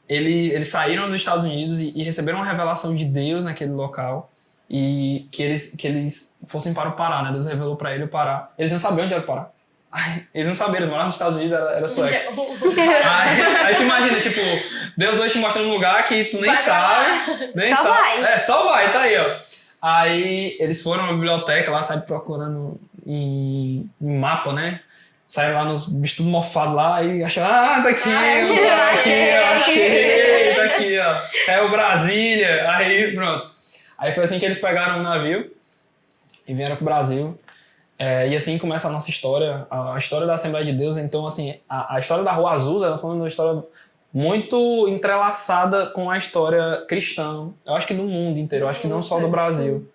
eles saíram dos Estados Unidos e receberam uma revelação de Deus naquele local e que eles fossem para o Pará, né? Deus revelou para ele o Pará. Eles não sabiam onde era o Pará. Eles não sabiam, eles moravam nos Estados Unidos, era sueco. Aí tu imagina, tipo, Deus hoje te mostra um lugar que tu nem sabe. Nem Só sabe. vai. Só vai, tá aí, ó. Aí eles foram na biblioteca lá, sabe, procurando em mapa, né? Saíram lá nos bichos tudo mofados lá e acharam, tá aqui, achei, tá aqui, ó. É o Brasília. Aí, pronto. Aí foi assim que eles pegaram um navio e vieram pro Brasil. E assim começa a nossa história, a história da Assembleia de Deus. Então, assim, a história da Rua Azusa, ela foi uma história muito entrelaçada com a história cristã. Eu acho que do mundo inteiro, eu acho que não só do Brasil.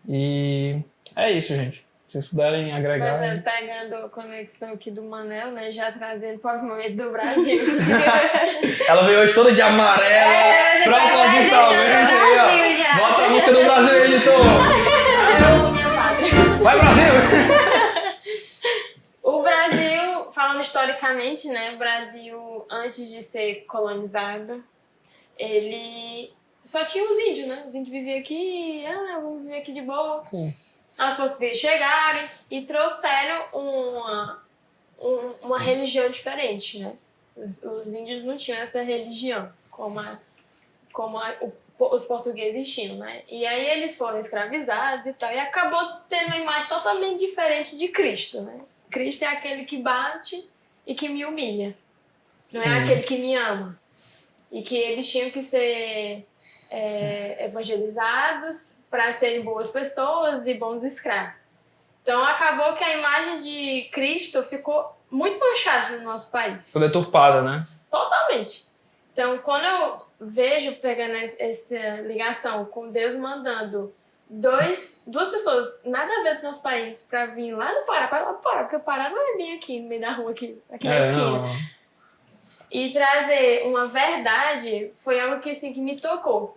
E é isso, gente. Se vocês puderem agregar... Mas pegando a conexão aqui do Manel, né, já trazendo para o momento do Brasil. Ela veio hoje toda de amarela, propositalmente aí, ó. Bota a música do Brasil aí, editor. Vai, Brasil! O Brasil, falando historicamente, né, o Brasil, antes de ser colonizado, ele só tinha os índios, né? Os índios viviam aqui, vamos viver aqui de boa. Sim. Os portugueses chegaram e trouxeram uma religião diferente, né? Os índios não tinham essa religião como os portugueses tinham, né? E aí eles foram escravizados e tal, e acabou tendo uma imagem totalmente diferente de Cristo, né? Cristo é aquele que bate e que me humilha, não Sim. é aquele que me ama. E que eles tinham que ser evangelizados para serem boas pessoas e bons escravos. Então acabou que a imagem de Cristo ficou muito manchada no nosso país. Foi deturpada, né? Totalmente. Então, quando eu vejo pegando essa ligação com Deus mandando duas pessoas nada a ver do nosso país pra vir lá do Pará, porque o Pará não é bem aqui no meio da rua, aqui na esquina. Não. E trazer uma verdade foi algo que, assim, que me tocou.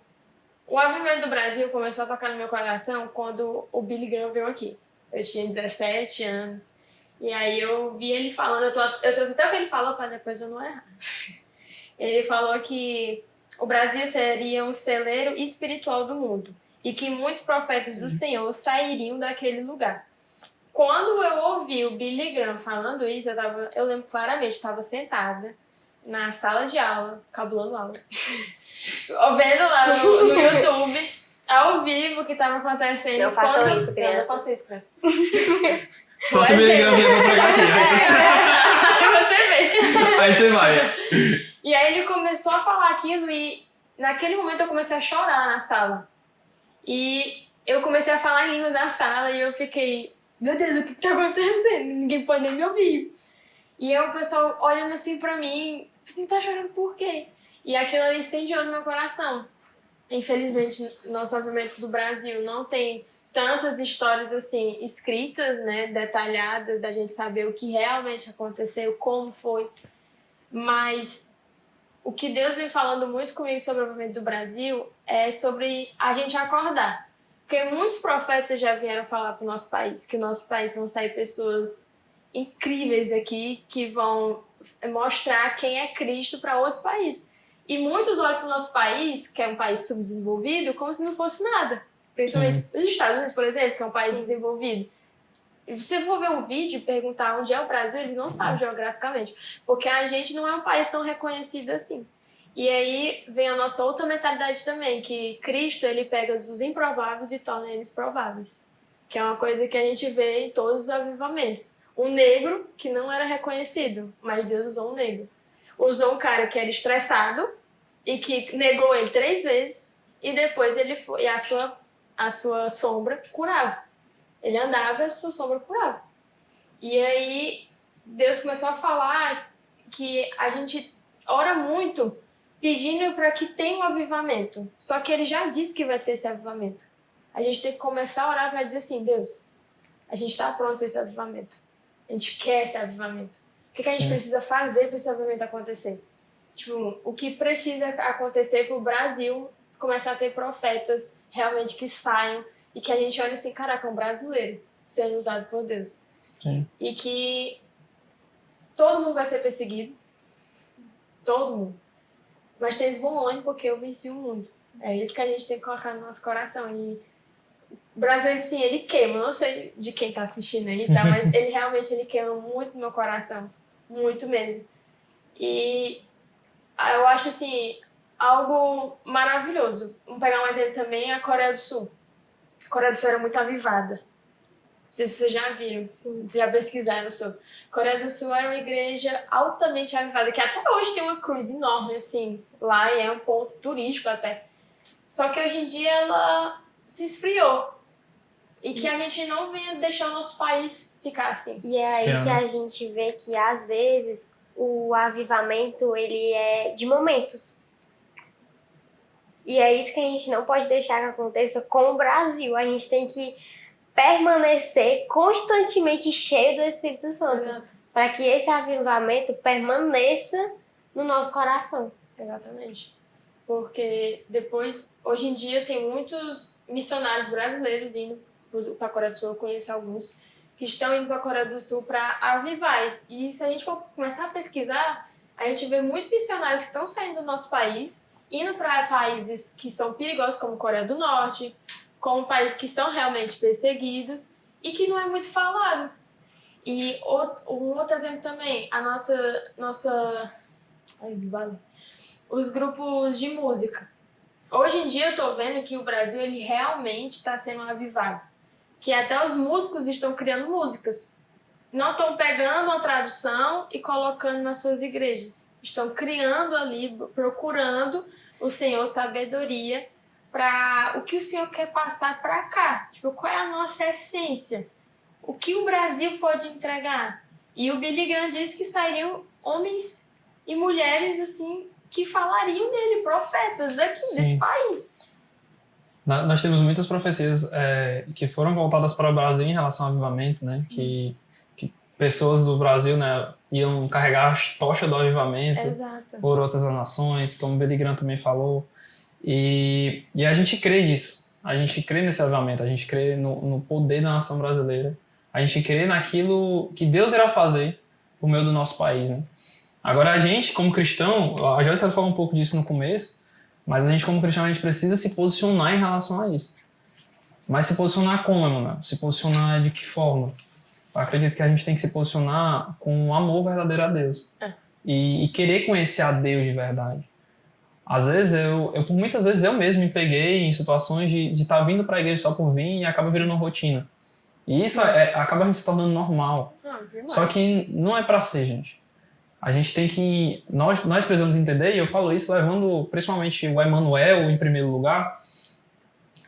O Avivamento do Brasil começou a tocar no meu coração quando o Billy Graham veio aqui. Eu tinha 17 anos. E aí eu vi ele falando, eu trouxe até o que ele falou para depois eu não errar. Ele falou que o Brasil seria um celeiro espiritual do mundo e que muitos profetas do Senhor sairiam daquele lugar. Quando eu ouvi o Billy Graham falando isso, eu lembro claramente, estava sentada na sala de aula, cabulando aula, vendo lá no YouTube, ao vivo, o que estava acontecendo. Não façam isso, criança. Não façam isso, criança. Só se o Billy Graham vier pra pregar aqui. Aí você vê. Aí você vai. E aí ele começou a falar aquilo e naquele momento eu comecei a chorar na sala. E eu comecei a falar em línguas na sala e eu fiquei, meu Deus, o que tá acontecendo? Ninguém pode nem me ouvir. E aí o pessoal olhando assim pra mim, assim, tá chorando por quê? E aquilo ali incendiou no meu coração. Infelizmente, nosso Avivamento do Brasil não tem tantas histórias assim escritas, né, detalhadas, da gente saber o que realmente aconteceu, como foi. Mas o que Deus vem falando muito comigo sobre o Avivamento do Brasil é sobre a gente acordar. Porque muitos profetas já vieram falar pro nosso país, que o nosso país vão sair pessoas incríveis daqui, que vão mostrar quem é Cristo para outros países. E muitos olham para o nosso país, que é um país subdesenvolvido, como se não fosse nada. Principalmente os Estados Unidos, por exemplo, que é um país desenvolvido. E se você for ver um vídeo e perguntar onde é o Brasil, eles não sabem geograficamente. Porque a gente não é um país tão reconhecido assim. E aí vem a nossa outra mentalidade também, que Cristo, ele pega os improváveis e torna eles prováveis. Que é uma coisa que a gente vê em todos os avivamentos. Um negro que não era reconhecido, mas Deus usou um negro. Usou um cara que era estressado e que negou ele 3 vezes e depois ele foi, e a sua sombra curava. Ele andava e a sua sombra curava. E aí Deus começou a falar que a gente ora muito pedindo para que tenha um avivamento. Só que ele já disse que vai ter esse avivamento. A gente tem que começar a orar para dizer assim, Deus, a gente está pronto para esse avivamento. A gente quer esse avivamento. O que a gente precisa fazer para esse avivamento acontecer? Tipo, o que precisa acontecer para o Brasil começar a ter profetas realmente que saiam e que a gente olhe assim, caraca, um brasileiro sendo usado por Deus. Sim. E que todo mundo vai ser perseguido. Todo mundo. Mas tendo bom ânimo porque eu venci o mundo. É isso que a gente tem que colocar no nosso coração. E o Brasil, sim, ele queima. Eu não sei de quem tá assistindo aí, tá? Mas ele realmente queima muito no meu coração. Muito mesmo. E eu acho, assim, algo maravilhoso. Vamos pegar um exemplo também, a Coreia do Sul. A Coreia do Sul era muito avivada. Não sei se vocês já viram, vocês já pesquisaram sobre. A Coreia do Sul era uma igreja altamente avivada, que até hoje tem uma cruz enorme, assim, lá, e é um ponto turístico até. Só que hoje em dia ela se esfriou. E que a gente não venha deixar o nosso país ficar assim. E é aí que a gente vê que, às vezes, o avivamento, ele é de momentos. E é isso que a gente não pode deixar que aconteça com o Brasil. A gente tem que permanecer constantemente cheio do Espírito Santo. Para que esse avivamento permaneça no nosso coração. Exatamente. Porque depois, hoje em dia, tem muitos missionários brasileiros indo para a Coreia do Sul. Eu conheço alguns que estão indo para a Coreia do Sul para avivar. E se a gente for começar a pesquisar, a gente vê muitos missionários que estão saindo do nosso país, indo para países que são perigosos, como Coreia do Norte, como países que são realmente perseguidos e que não é muito falado. E um outro exemplo também, a os grupos de música. Hoje em dia eu tô vendo que o Brasil ele realmente está sendo avivado. Que até os músicos estão criando músicas. Não estão pegando uma tradução e colocando nas suas igrejas. Estão criando ali, procurando o Senhor sabedoria para o que o Senhor quer passar para cá. Tipo, qual é a nossa essência? O que o Brasil pode entregar? E o Billy Graham disse que sairiam homens e mulheres assim que falariam dele, profetas daqui, desse país. Nós temos muitas profecias que foram voltadas para o Brasil em relação ao avivamento, né? Que pessoas do Brasil, né, iam carregar a tocha do avivamento por outras nações, como o Billy Graham também falou. E a gente crê nisso. A gente crê nesse avivamento, a gente crê no poder da nação brasileira. A gente crê naquilo que Deus irá fazer por meio do nosso país, né? Agora a gente, como cristão, a Joyce falou um pouco disso no começo, mas a gente como cristão, a gente precisa se posicionar em relação a isso. Mas se posicionar como, Emanuel? Se posicionar de que forma? Eu acredito que a gente tem que se posicionar com um amor verdadeiro a Deus. E querer conhecer a Deus de verdade. Às vezes, por muitas vezes, eu mesmo me peguei em situações de estar vindo para a igreja só por vir e acaba virando uma rotina. E isso acaba a gente se tornando normal. Só que não é para ser, gente. A gente tem que... Nós precisamos entender, e eu falo isso levando principalmente o Emanuel em primeiro lugar,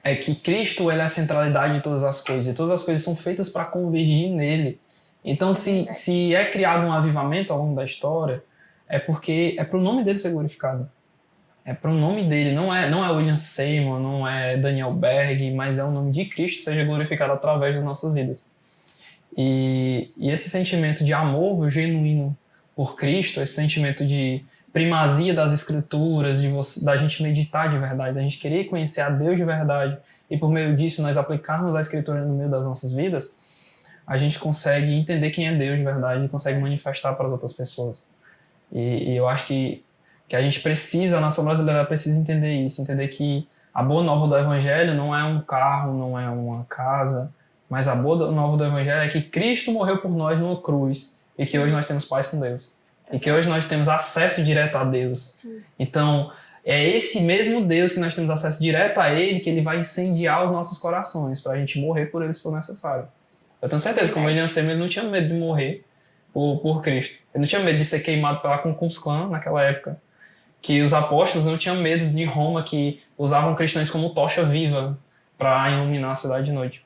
é que Cristo ele é a centralidade de todas as coisas. E todas as coisas são feitas para convergir nele. Então, se é criado um avivamento ao longo da história, é porque é para o nome dele ser glorificado. É para o nome dele. Não é William Seymour, não é Daniel Berg, mas é o nome de Cristo seja glorificado através das nossas vidas. E esse sentimento de amor genuíno por Cristo, esse sentimento de primazia das escrituras, da gente meditar de verdade, da gente querer conhecer a Deus de verdade e por meio disso nós aplicarmos a escritura no meio das nossas vidas, a gente consegue entender quem é Deus de verdade e consegue manifestar para as outras pessoas. E eu acho que a gente precisa, a nação brasileira precisa entender isso, entender que a boa nova do Evangelho não é um carro, não é uma casa, mas a boa nova do Evangelho é que Cristo morreu por nós numa cruz e que hoje nós temos paz com Deus. E que hoje nós temos acesso direto a Deus. Sim. Então, é esse mesmo Deus que nós temos acesso direto a Ele, que Ele vai incendiar os nossos corações, para a gente morrer por Ele se for necessário. Eu tenho certeza que o William Seymour não tinha medo de morrer por Cristo. Ele não tinha medo de ser queimado pela Ku Klux Klan naquela época. Que os apóstolos não tinham medo de Roma, que usavam cristãos como tocha viva para iluminar a cidade de noite.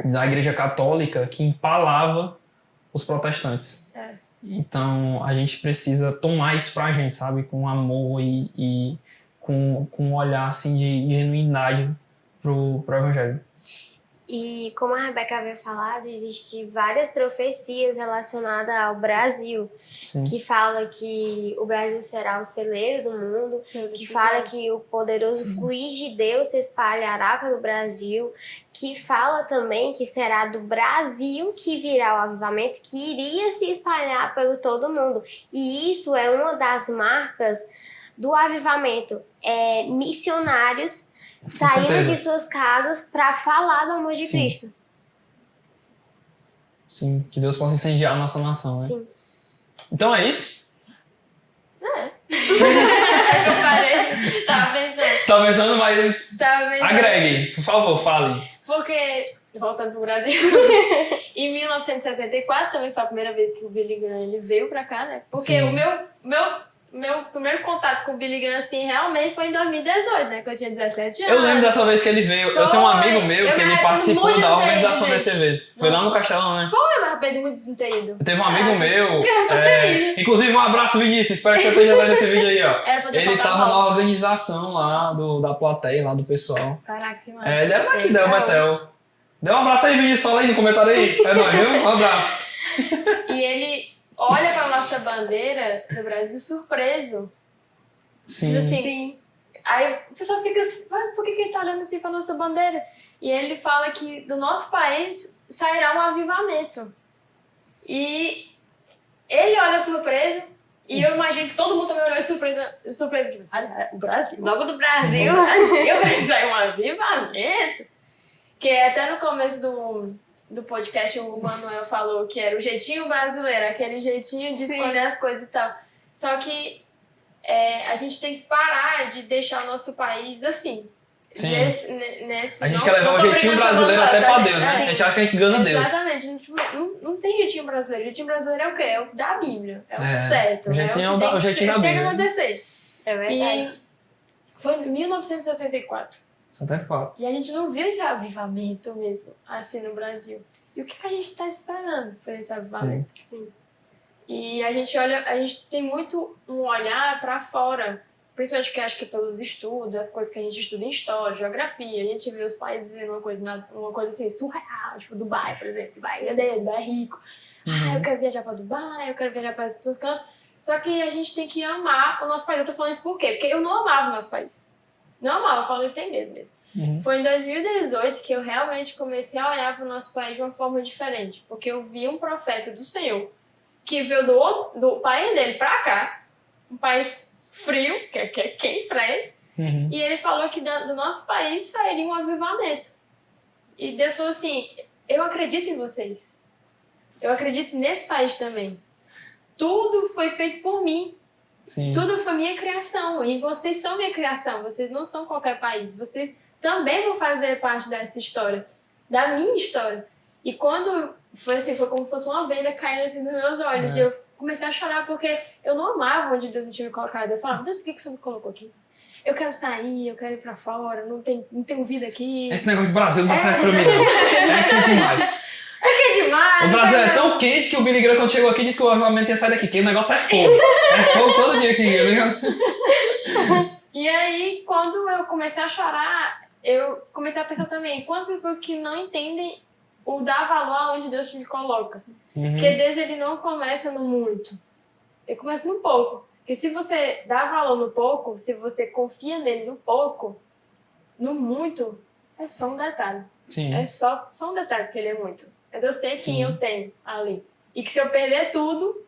Da Igreja Católica, que empalava os protestantes. Então, a gente precisa tomar isso pra gente, sabe? Com amor e com um olhar, assim, de genuinidade pro Evangelho. E como a Rebeca havia falado, existem várias profecias relacionadas ao Brasil. Sim. Que fala que o Brasil será o celeiro do mundo, que fala que o poderoso fluir de Deus se espalhará pelo Brasil, que fala também que será do Brasil que virá o avivamento, que iria se espalhar pelo todo mundo. E isso é uma das marcas do avivamento. Missionários saindo de suas casas para falar do amor de Cristo. Sim, que Deus possa incendiar a nossa nação, né? Sim. Então é isso? Eu parei, tava pensando, mas agregue, por favor, fale. Porque, voltando pro Brasil, em 1974 também foi a primeira vez que o Billy Graham ele veio pra cá, né? Porque o meu primeiro contato com o Billy Graham, assim, realmente foi em 2018, né? Que eu tinha 17 anos. Eu lembro dessa vez que ele veio. Eu tenho um amigo meu que ele participou da organização desse evento. Foi lá no Castelão, né? Foi, mas arrependo muito de não ter ido. Teve um amigo meu. Inclusive, um abraço, Vinícius. Espero que você esteja vendo esse vídeo aí, ó. Ele tava na organização lá da plateia, lá do pessoal. Caraca, que massa. Ele era daqui, da Betel. Dê um abraço aí, Vinícius. Fala aí no comentário aí. É nóis, viu? Um abraço. E ele olha pra nossa bandeira no Brasil surpreso. Sim. Tipo assim, aí o pessoal fica assim, por que ele tá olhando assim pra nossa bandeira? E ele fala que do nosso país sairá um avivamento. E ele olha surpreso, e eu imagino que todo mundo também olhou surpreso. Tipo, o Brasil? Logo do Brasil. O Brasil vai sair um avivamento? Que até no começo do podcast o Manuel falou que era o jeitinho brasileiro, aquele jeitinho de escolher as coisas e tal. Só que a gente tem que parar de deixar o nosso país assim. Sim. A gente quer levar o jeitinho brasileiro até pra Deus, né? A gente acha que a gente engana Deus. Exatamente. Não tem jeitinho brasileiro. O jeitinho brasileiro é o quê? É o da Bíblia. É o certo. O jeitinho é o jeitinho da Bíblia. Tem que acontecer. É verdade. E foi em 1974. 74. E a gente não viu esse avivamento mesmo, assim, no Brasil. E o que a gente tá esperando por esse avivamento? Sim. E a gente tem muito um olhar para fora, principalmente que acho que pelos estudos, as coisas que a gente estuda em história, geografia, a gente vê os países vivendo uma coisa assim surreal, tipo Dubai, por exemplo. Dubai é rico. Eu quero viajar para Dubai, eu quero viajar para todos os cantos. Só que a gente tem que amar o nosso país. Eu tô falando isso por quê? Porque eu não amava o nosso país. Não amava, eu falo isso sem medo mesmo. Foi em 2018 que eu realmente comecei a olhar para o nosso país de uma forma diferente. Porque eu vi um profeta do Senhor que veio do país dele para cá, um país frio, que é quente pra ele, e ele falou que do nosso país sairia um avivamento. E Deus falou assim, eu acredito em vocês. Eu acredito nesse país também. Tudo foi feito por mim. Sim. Tudo foi minha criação. E vocês são minha criação. Vocês não são qualquer país. Vocês também vão fazer parte dessa história. Da minha história. E quando foi assim, foi como se fosse uma venda caindo assim nos meus olhos. E eu comecei a chorar porque eu não amava onde Deus me tinha colocado. Eu falava, Deus, por que você me colocou aqui? Eu quero sair, eu quero ir pra fora, não tenho vida aqui. Esse negócio do Brasil não tá certo pra mim, não. É quente demais. É demais. O Brasil é tão quente que o Billy Graham, quando chegou aqui, disse que o avivamento ia sair daqui, que o negócio é fogo. É fogo todo dia aqui, tá ligado? E aí, quando eu comecei a chorar, eu comecei a pensar também, quantas pessoas que não entendem o dar valor aonde Deus me coloca. Porque Deus, ele não começa no muito. Ele começa no pouco. Porque se você dá valor no pouco, se você confia nele no pouco, no muito, é só um detalhe. Sim. É só um detalhe, porque ele é muito. Mas eu sei quem eu tenho ali. E que se eu perder tudo,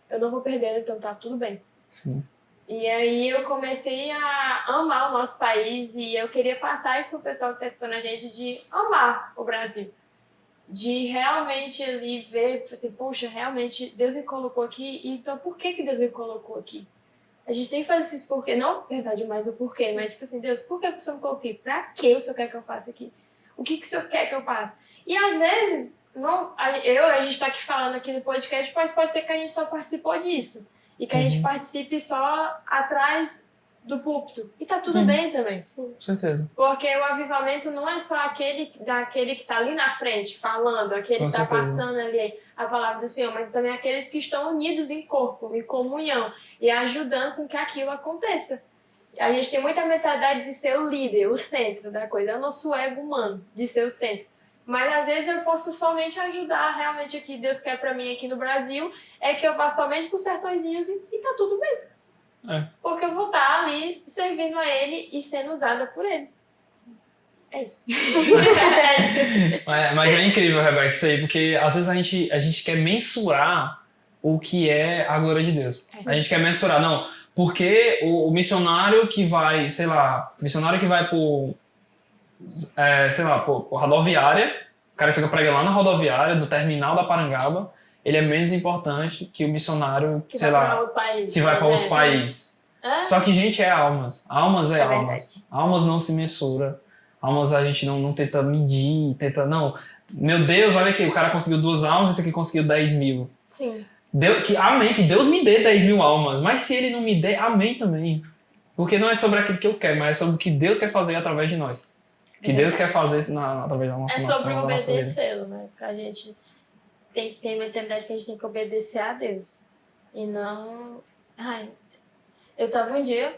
eu não vou perder, então tá tudo bem. Sim. E aí eu comecei a amar o nosso país e eu queria passar isso pro pessoal que tá escutando a gente, de amar o Brasil. De realmente ali ver, assim, puxa, realmente Deus me colocou aqui, então por que Deus me colocou aqui? A gente tem que fazer isso porquê, não verdade mais o porquê, mas tipo assim, Deus, por que o Senhor me colocou aqui? Pra que o Senhor quer que eu faça aqui? O que o Senhor quer que eu faça? E às vezes, a gente tá aqui falando aqui no podcast, mas pode ser que a gente só participou disso. E que a gente participe só atrás do púlpito. E tá tudo bem também. Com certeza. Porque o avivamento não é só daquele que tá ali na frente, falando, aquele que tá passando ali a palavra do Senhor, mas também aqueles que estão unidos em corpo, em comunhão, e ajudando com que aquilo aconteça. A gente tem muita mentalidade de ser o líder, o centro da coisa, é o nosso ego humano, de ser o centro. Mas às vezes eu posso somente ajudar, realmente o que Deus quer pra mim aqui no Brasil, é que eu vá somente pros sertõezinhos e tá tudo bem. Porque eu vou estar ali servindo a Ele e sendo usada por Ele. É isso. Mas é incrível, Rebeca, isso aí, porque às vezes a gente quer mensurar o que é a glória de Deus. A gente quer mensurar, não, porque o missionário que vai, sei lá, por rodoviária, o cara fica pregando lá na rodoviária, no terminal da Parangaba, ele é menos importante que o missionário, que vai para outro país. Só que, gente, é almas. Almas é almas. Verdade. Almas não se mensura. Almas a gente não tenta medir, não. Meu Deus, olha aqui, o cara conseguiu 2 almas, esse aqui conseguiu 10 mil. Sim. Amém, que Deus me dê 10 mil almas. Mas se ele não me der, amém também. Porque não é sobre aquilo que eu quero, mas é sobre o que Deus quer fazer através de nós. Que Deus quer fazer através da nossa nação. É sobre obedecê-lo, né? Porque a gente tem uma mentalidade que a gente tem que obedecer a Deus. E não... eu tava um dia...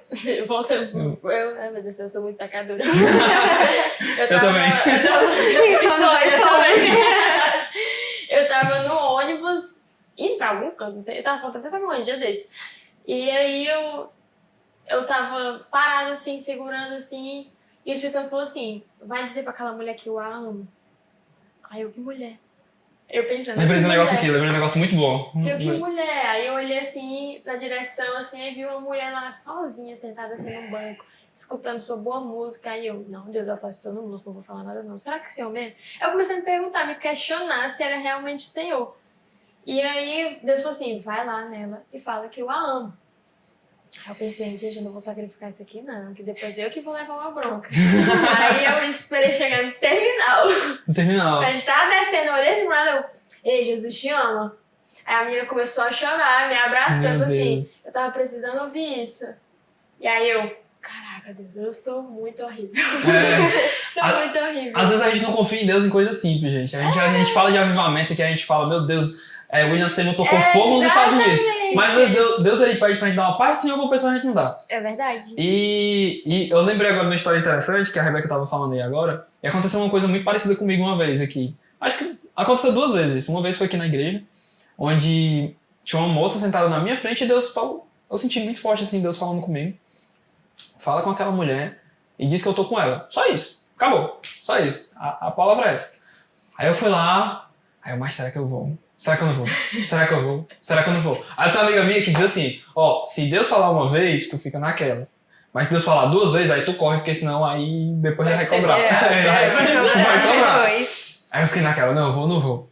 voltando... Ai, meu Deus, eu sou muito pecadora. Eu também. Eu tava no ônibus, indo pra algum canto, não sei. Eu tava contando até pra um dia desse. E aí eu tava parada assim, segurando assim... E o Espírito Santo falou assim, vai dizer pra aquela mulher que eu a amo. Aí eu, que mulher? Eu pensando, lembrei de um negócio aqui, lembrei de um negócio muito bom. Que mulher? Aí eu olhei assim, na direção, assim, e vi uma mulher lá sozinha, sentada assim num banco, escutando sua boa música. Aí eu, não, Deus, ela tá escutando música, não vou falar nada não. Será que é o Senhor mesmo? Eu comecei a me perguntar, me questionar se era realmente o Senhor. E aí Deus falou assim, vai lá nela e fala que eu a amo. Aí eu pensei, gente, eu não vou sacrificar isso aqui não, que depois eu que vou levar uma bronca. Aí eu esperei chegar no terminal. A gente tava descendo, eu olhei assim pra ela, ei, Jesus te ama. Aí a menina começou a chorar, me abraçou e falou assim, eu tava precisando ouvir isso. E aí eu, caraca, Deus, eu sou muito horrível. Sou muito horrível. Às vezes a gente não confia em Deus em coisas simples, gente. A gente fala de avivamento que a gente fala, meu Deus, William Seymour tocou fogo nos Estados Unidos. Mas Deus ele pede pra gente dar uma paz do Senhor, uma pessoa a gente não dá. É verdade. E eu lembrei agora de uma história interessante que a Rebeca tava falando aí agora. E aconteceu uma coisa muito parecida comigo uma vez aqui. Acho que aconteceu 2 vezes. Uma vez foi aqui na igreja, onde tinha uma moça sentada na minha frente e Deus falou. Eu senti muito forte assim, Deus falando comigo. Fala com aquela mulher e diz que eu tô com ela. Só isso. Acabou. Só isso. A palavra é essa. Aí eu fui lá. Aí eu, mas será que eu vou? Será que eu não vou? Será que eu vou? Será que eu não vou? Aí tem uma amiga minha que diz assim, se Deus falar uma vez, tu fica naquela. Mas se Deus falar 2 vezes, aí tu corre, porque senão aí depois vai cobrar. Vai cobrar. Aí eu fiquei naquela, não, eu vou ou não vou?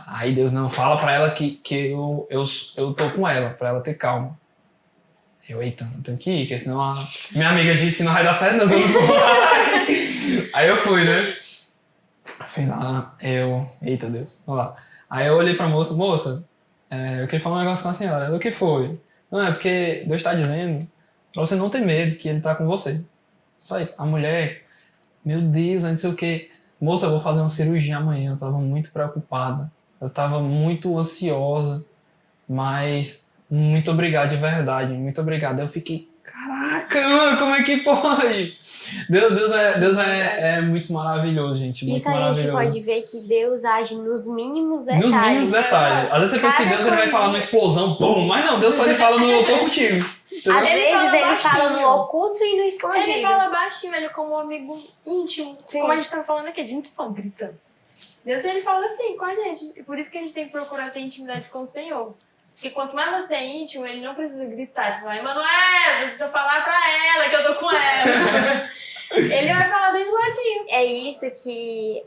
Aí Deus não, fala pra ela que eu tô com ela, pra ela ter calma. Eita, eu tenho que ir, porque senão minha amiga disse que não vai dar certo, mas eu não vou. Aí eu fui, né? Fui lá, eita Deus, vamos lá. Aí eu olhei pra moça, eu queria falar um negócio com a senhora. Ela, o que foi? Não, é porque Deus tá dizendo pra você não ter medo, que ele tá com você. Só isso. A mulher, meu Deus, não sei o que. Moça, eu vou fazer uma cirurgia amanhã, eu tava muito preocupada. Eu tava muito ansiosa, mas muito obrigado de verdade, muito obrigado. Aí eu fiquei, caraca, mano, como é que pode? Deus é muito maravilhoso, gente, muito Isso aí maravilhoso. a gente pode ver que Deus age nos mínimos detalhes. Nos mínimos detalhes. Às vezes você pensa que Deus ele vai falar numa explosão, pum, mas não, Deus ele fala no eu tô contigo. Entendeu? Às vezes ele fala baixinho. no oculto e no escondido. Ele fala baixinho, ele como um amigo íntimo. Sim. Como a gente tá falando aqui, a gente não tá falando gritando. Deus, ele fala assim com a gente. E por isso que a gente tem que procurar ter intimidade com o Senhor. Porque quanto mais você é íntimo, ele não precisa gritar. Tipo, Emanuel, precisa falar pra ela que eu tô com ela. Ele vai falar bem do ladinho. É isso que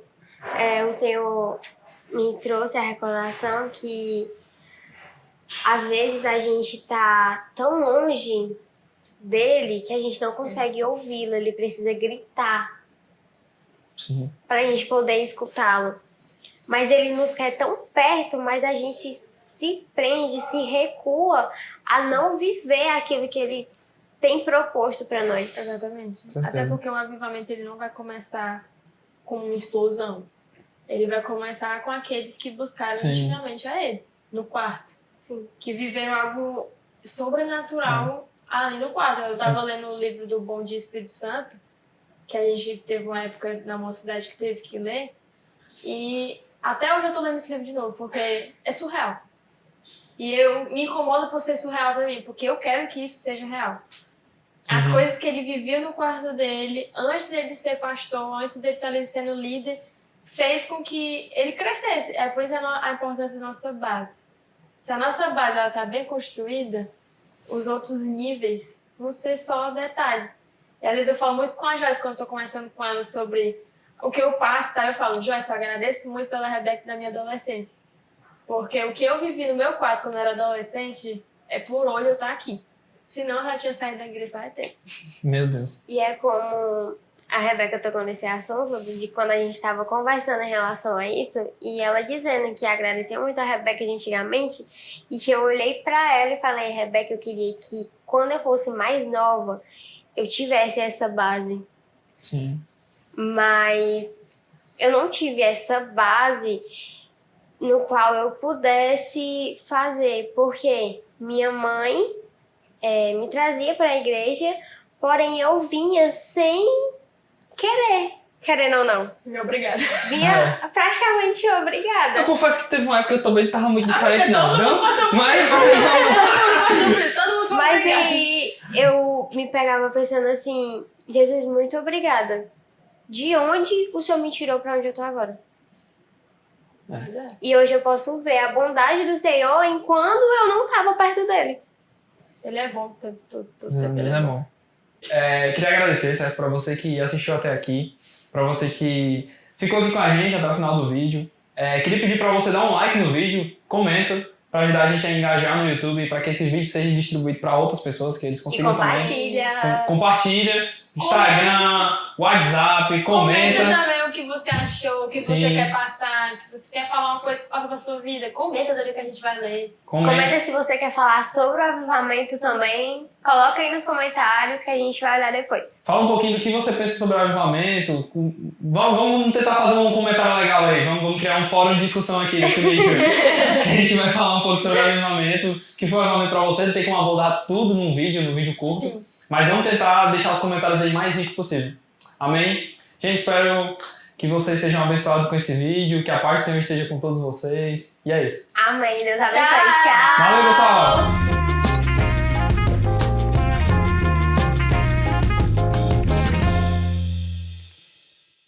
o Senhor me trouxe a recordação que às vezes a gente tá tão longe dele que a gente não consegue ouvi-lo. Ele precisa gritar. Sim. Pra gente poder escutá-lo. Mas ele nos quer tão perto, mas a gente se prende, se recua a não viver aquilo que ele tem proposto pra nós. Exatamente. Certeza. Até porque o avivamento ele não vai começar com uma explosão. Ele vai começar com aqueles que buscaram Sim. intimamente a ele, no quarto. Sim. Que viveram algo sobrenatural ali no quarto. Eu tava lendo o livro do Bom Dia Espírito Santo, que a gente teve uma época na mocidade que teve que ler. E até hoje eu tô lendo esse livro de novo, porque é surreal. E me incomoda por ser surreal pra mim, porque eu quero que isso seja real. As coisas que ele vivia no quarto dele, antes dele ser pastor, antes dele estar ali sendo líder, fez com que ele crescesse. É por isso a importância da nossa base. Se a nossa base ela tá bem construída, os outros níveis vão ser só detalhes. E às vezes eu falo muito com a Joyce, quando eu tô conversando com ela sobre o que eu passo, tá? Eu falo, Joyce, eu agradeço muito pela Rebeca da minha adolescência. Porque o que eu vivi no meu quarto quando eu era adolescente, é por onde eu tá aqui. Senão eu já tinha saído da igreja faz tempo. Meu Deus. E é como a Rebeca tocou nesse assunto, de quando a gente estava conversando em relação a isso, e ela dizendo que agradecia muito a Rebeca de antigamente, e que eu olhei pra ela e falei, Rebeca, eu queria que quando eu fosse mais nova, eu tivesse essa base. Sim. Mas eu não tive essa base no qual eu pudesse fazer, porque minha mãe me trazia para a igreja, porém eu vinha sem querer, querendo ou não. Obrigada. Vinha praticamente obrigada. Eu confesso que teve uma época que eu também tava muito diferente, todo não. mundo passou por Mas Todo mundo foi Mas obrigado. aí eu me pegava pensando assim, Jesus, muito obrigada. De onde o Senhor me tirou para onde eu tô agora? E hoje eu posso ver a bondade do Senhor enquanto eu não estava perto dele. Ele é bom o tempo todo. Todo tempo ele Deus é bom. Queria agradecer, Sérgio, pra você que assistiu até aqui, pra você que ficou aqui com a gente até o final do vídeo. Queria pedir pra você dar um like no vídeo, comenta, pra ajudar a gente a engajar no YouTube, pra que esse vídeo seja distribuído pra outras pessoas, que eles E consigam também. compartilha. Compartilha, Instagram, WhatsApp, Comenta comenta. também o que você achou, o que você Sim. quer passar. Tipo, se quer falar uma coisa que passa pra sua vida, comenta também que a gente vai ler. Comenta se você quer falar sobre o avivamento também. Coloca aí nos comentários que a gente vai olhar depois. Fala um pouquinho do que você pensa sobre o avivamento, Vamos tentar fazer um comentário legal aí. Vamos criar um fórum de discussão aqui nesse vídeo. Que a gente vai falar um pouco sobre o avivamento. Que foi o avivamento pra você. Não tem como abordar tudo no vídeo curto. Sim. Mas vamos tentar deixar os comentários aí mais ricos possível. Amém? Gente, espero que vocês sejam abençoados com esse vídeo. Que a paz do Senhor esteja com todos vocês. E é isso. Amém. Deus abençoe. Tchau. Valeu, pessoal!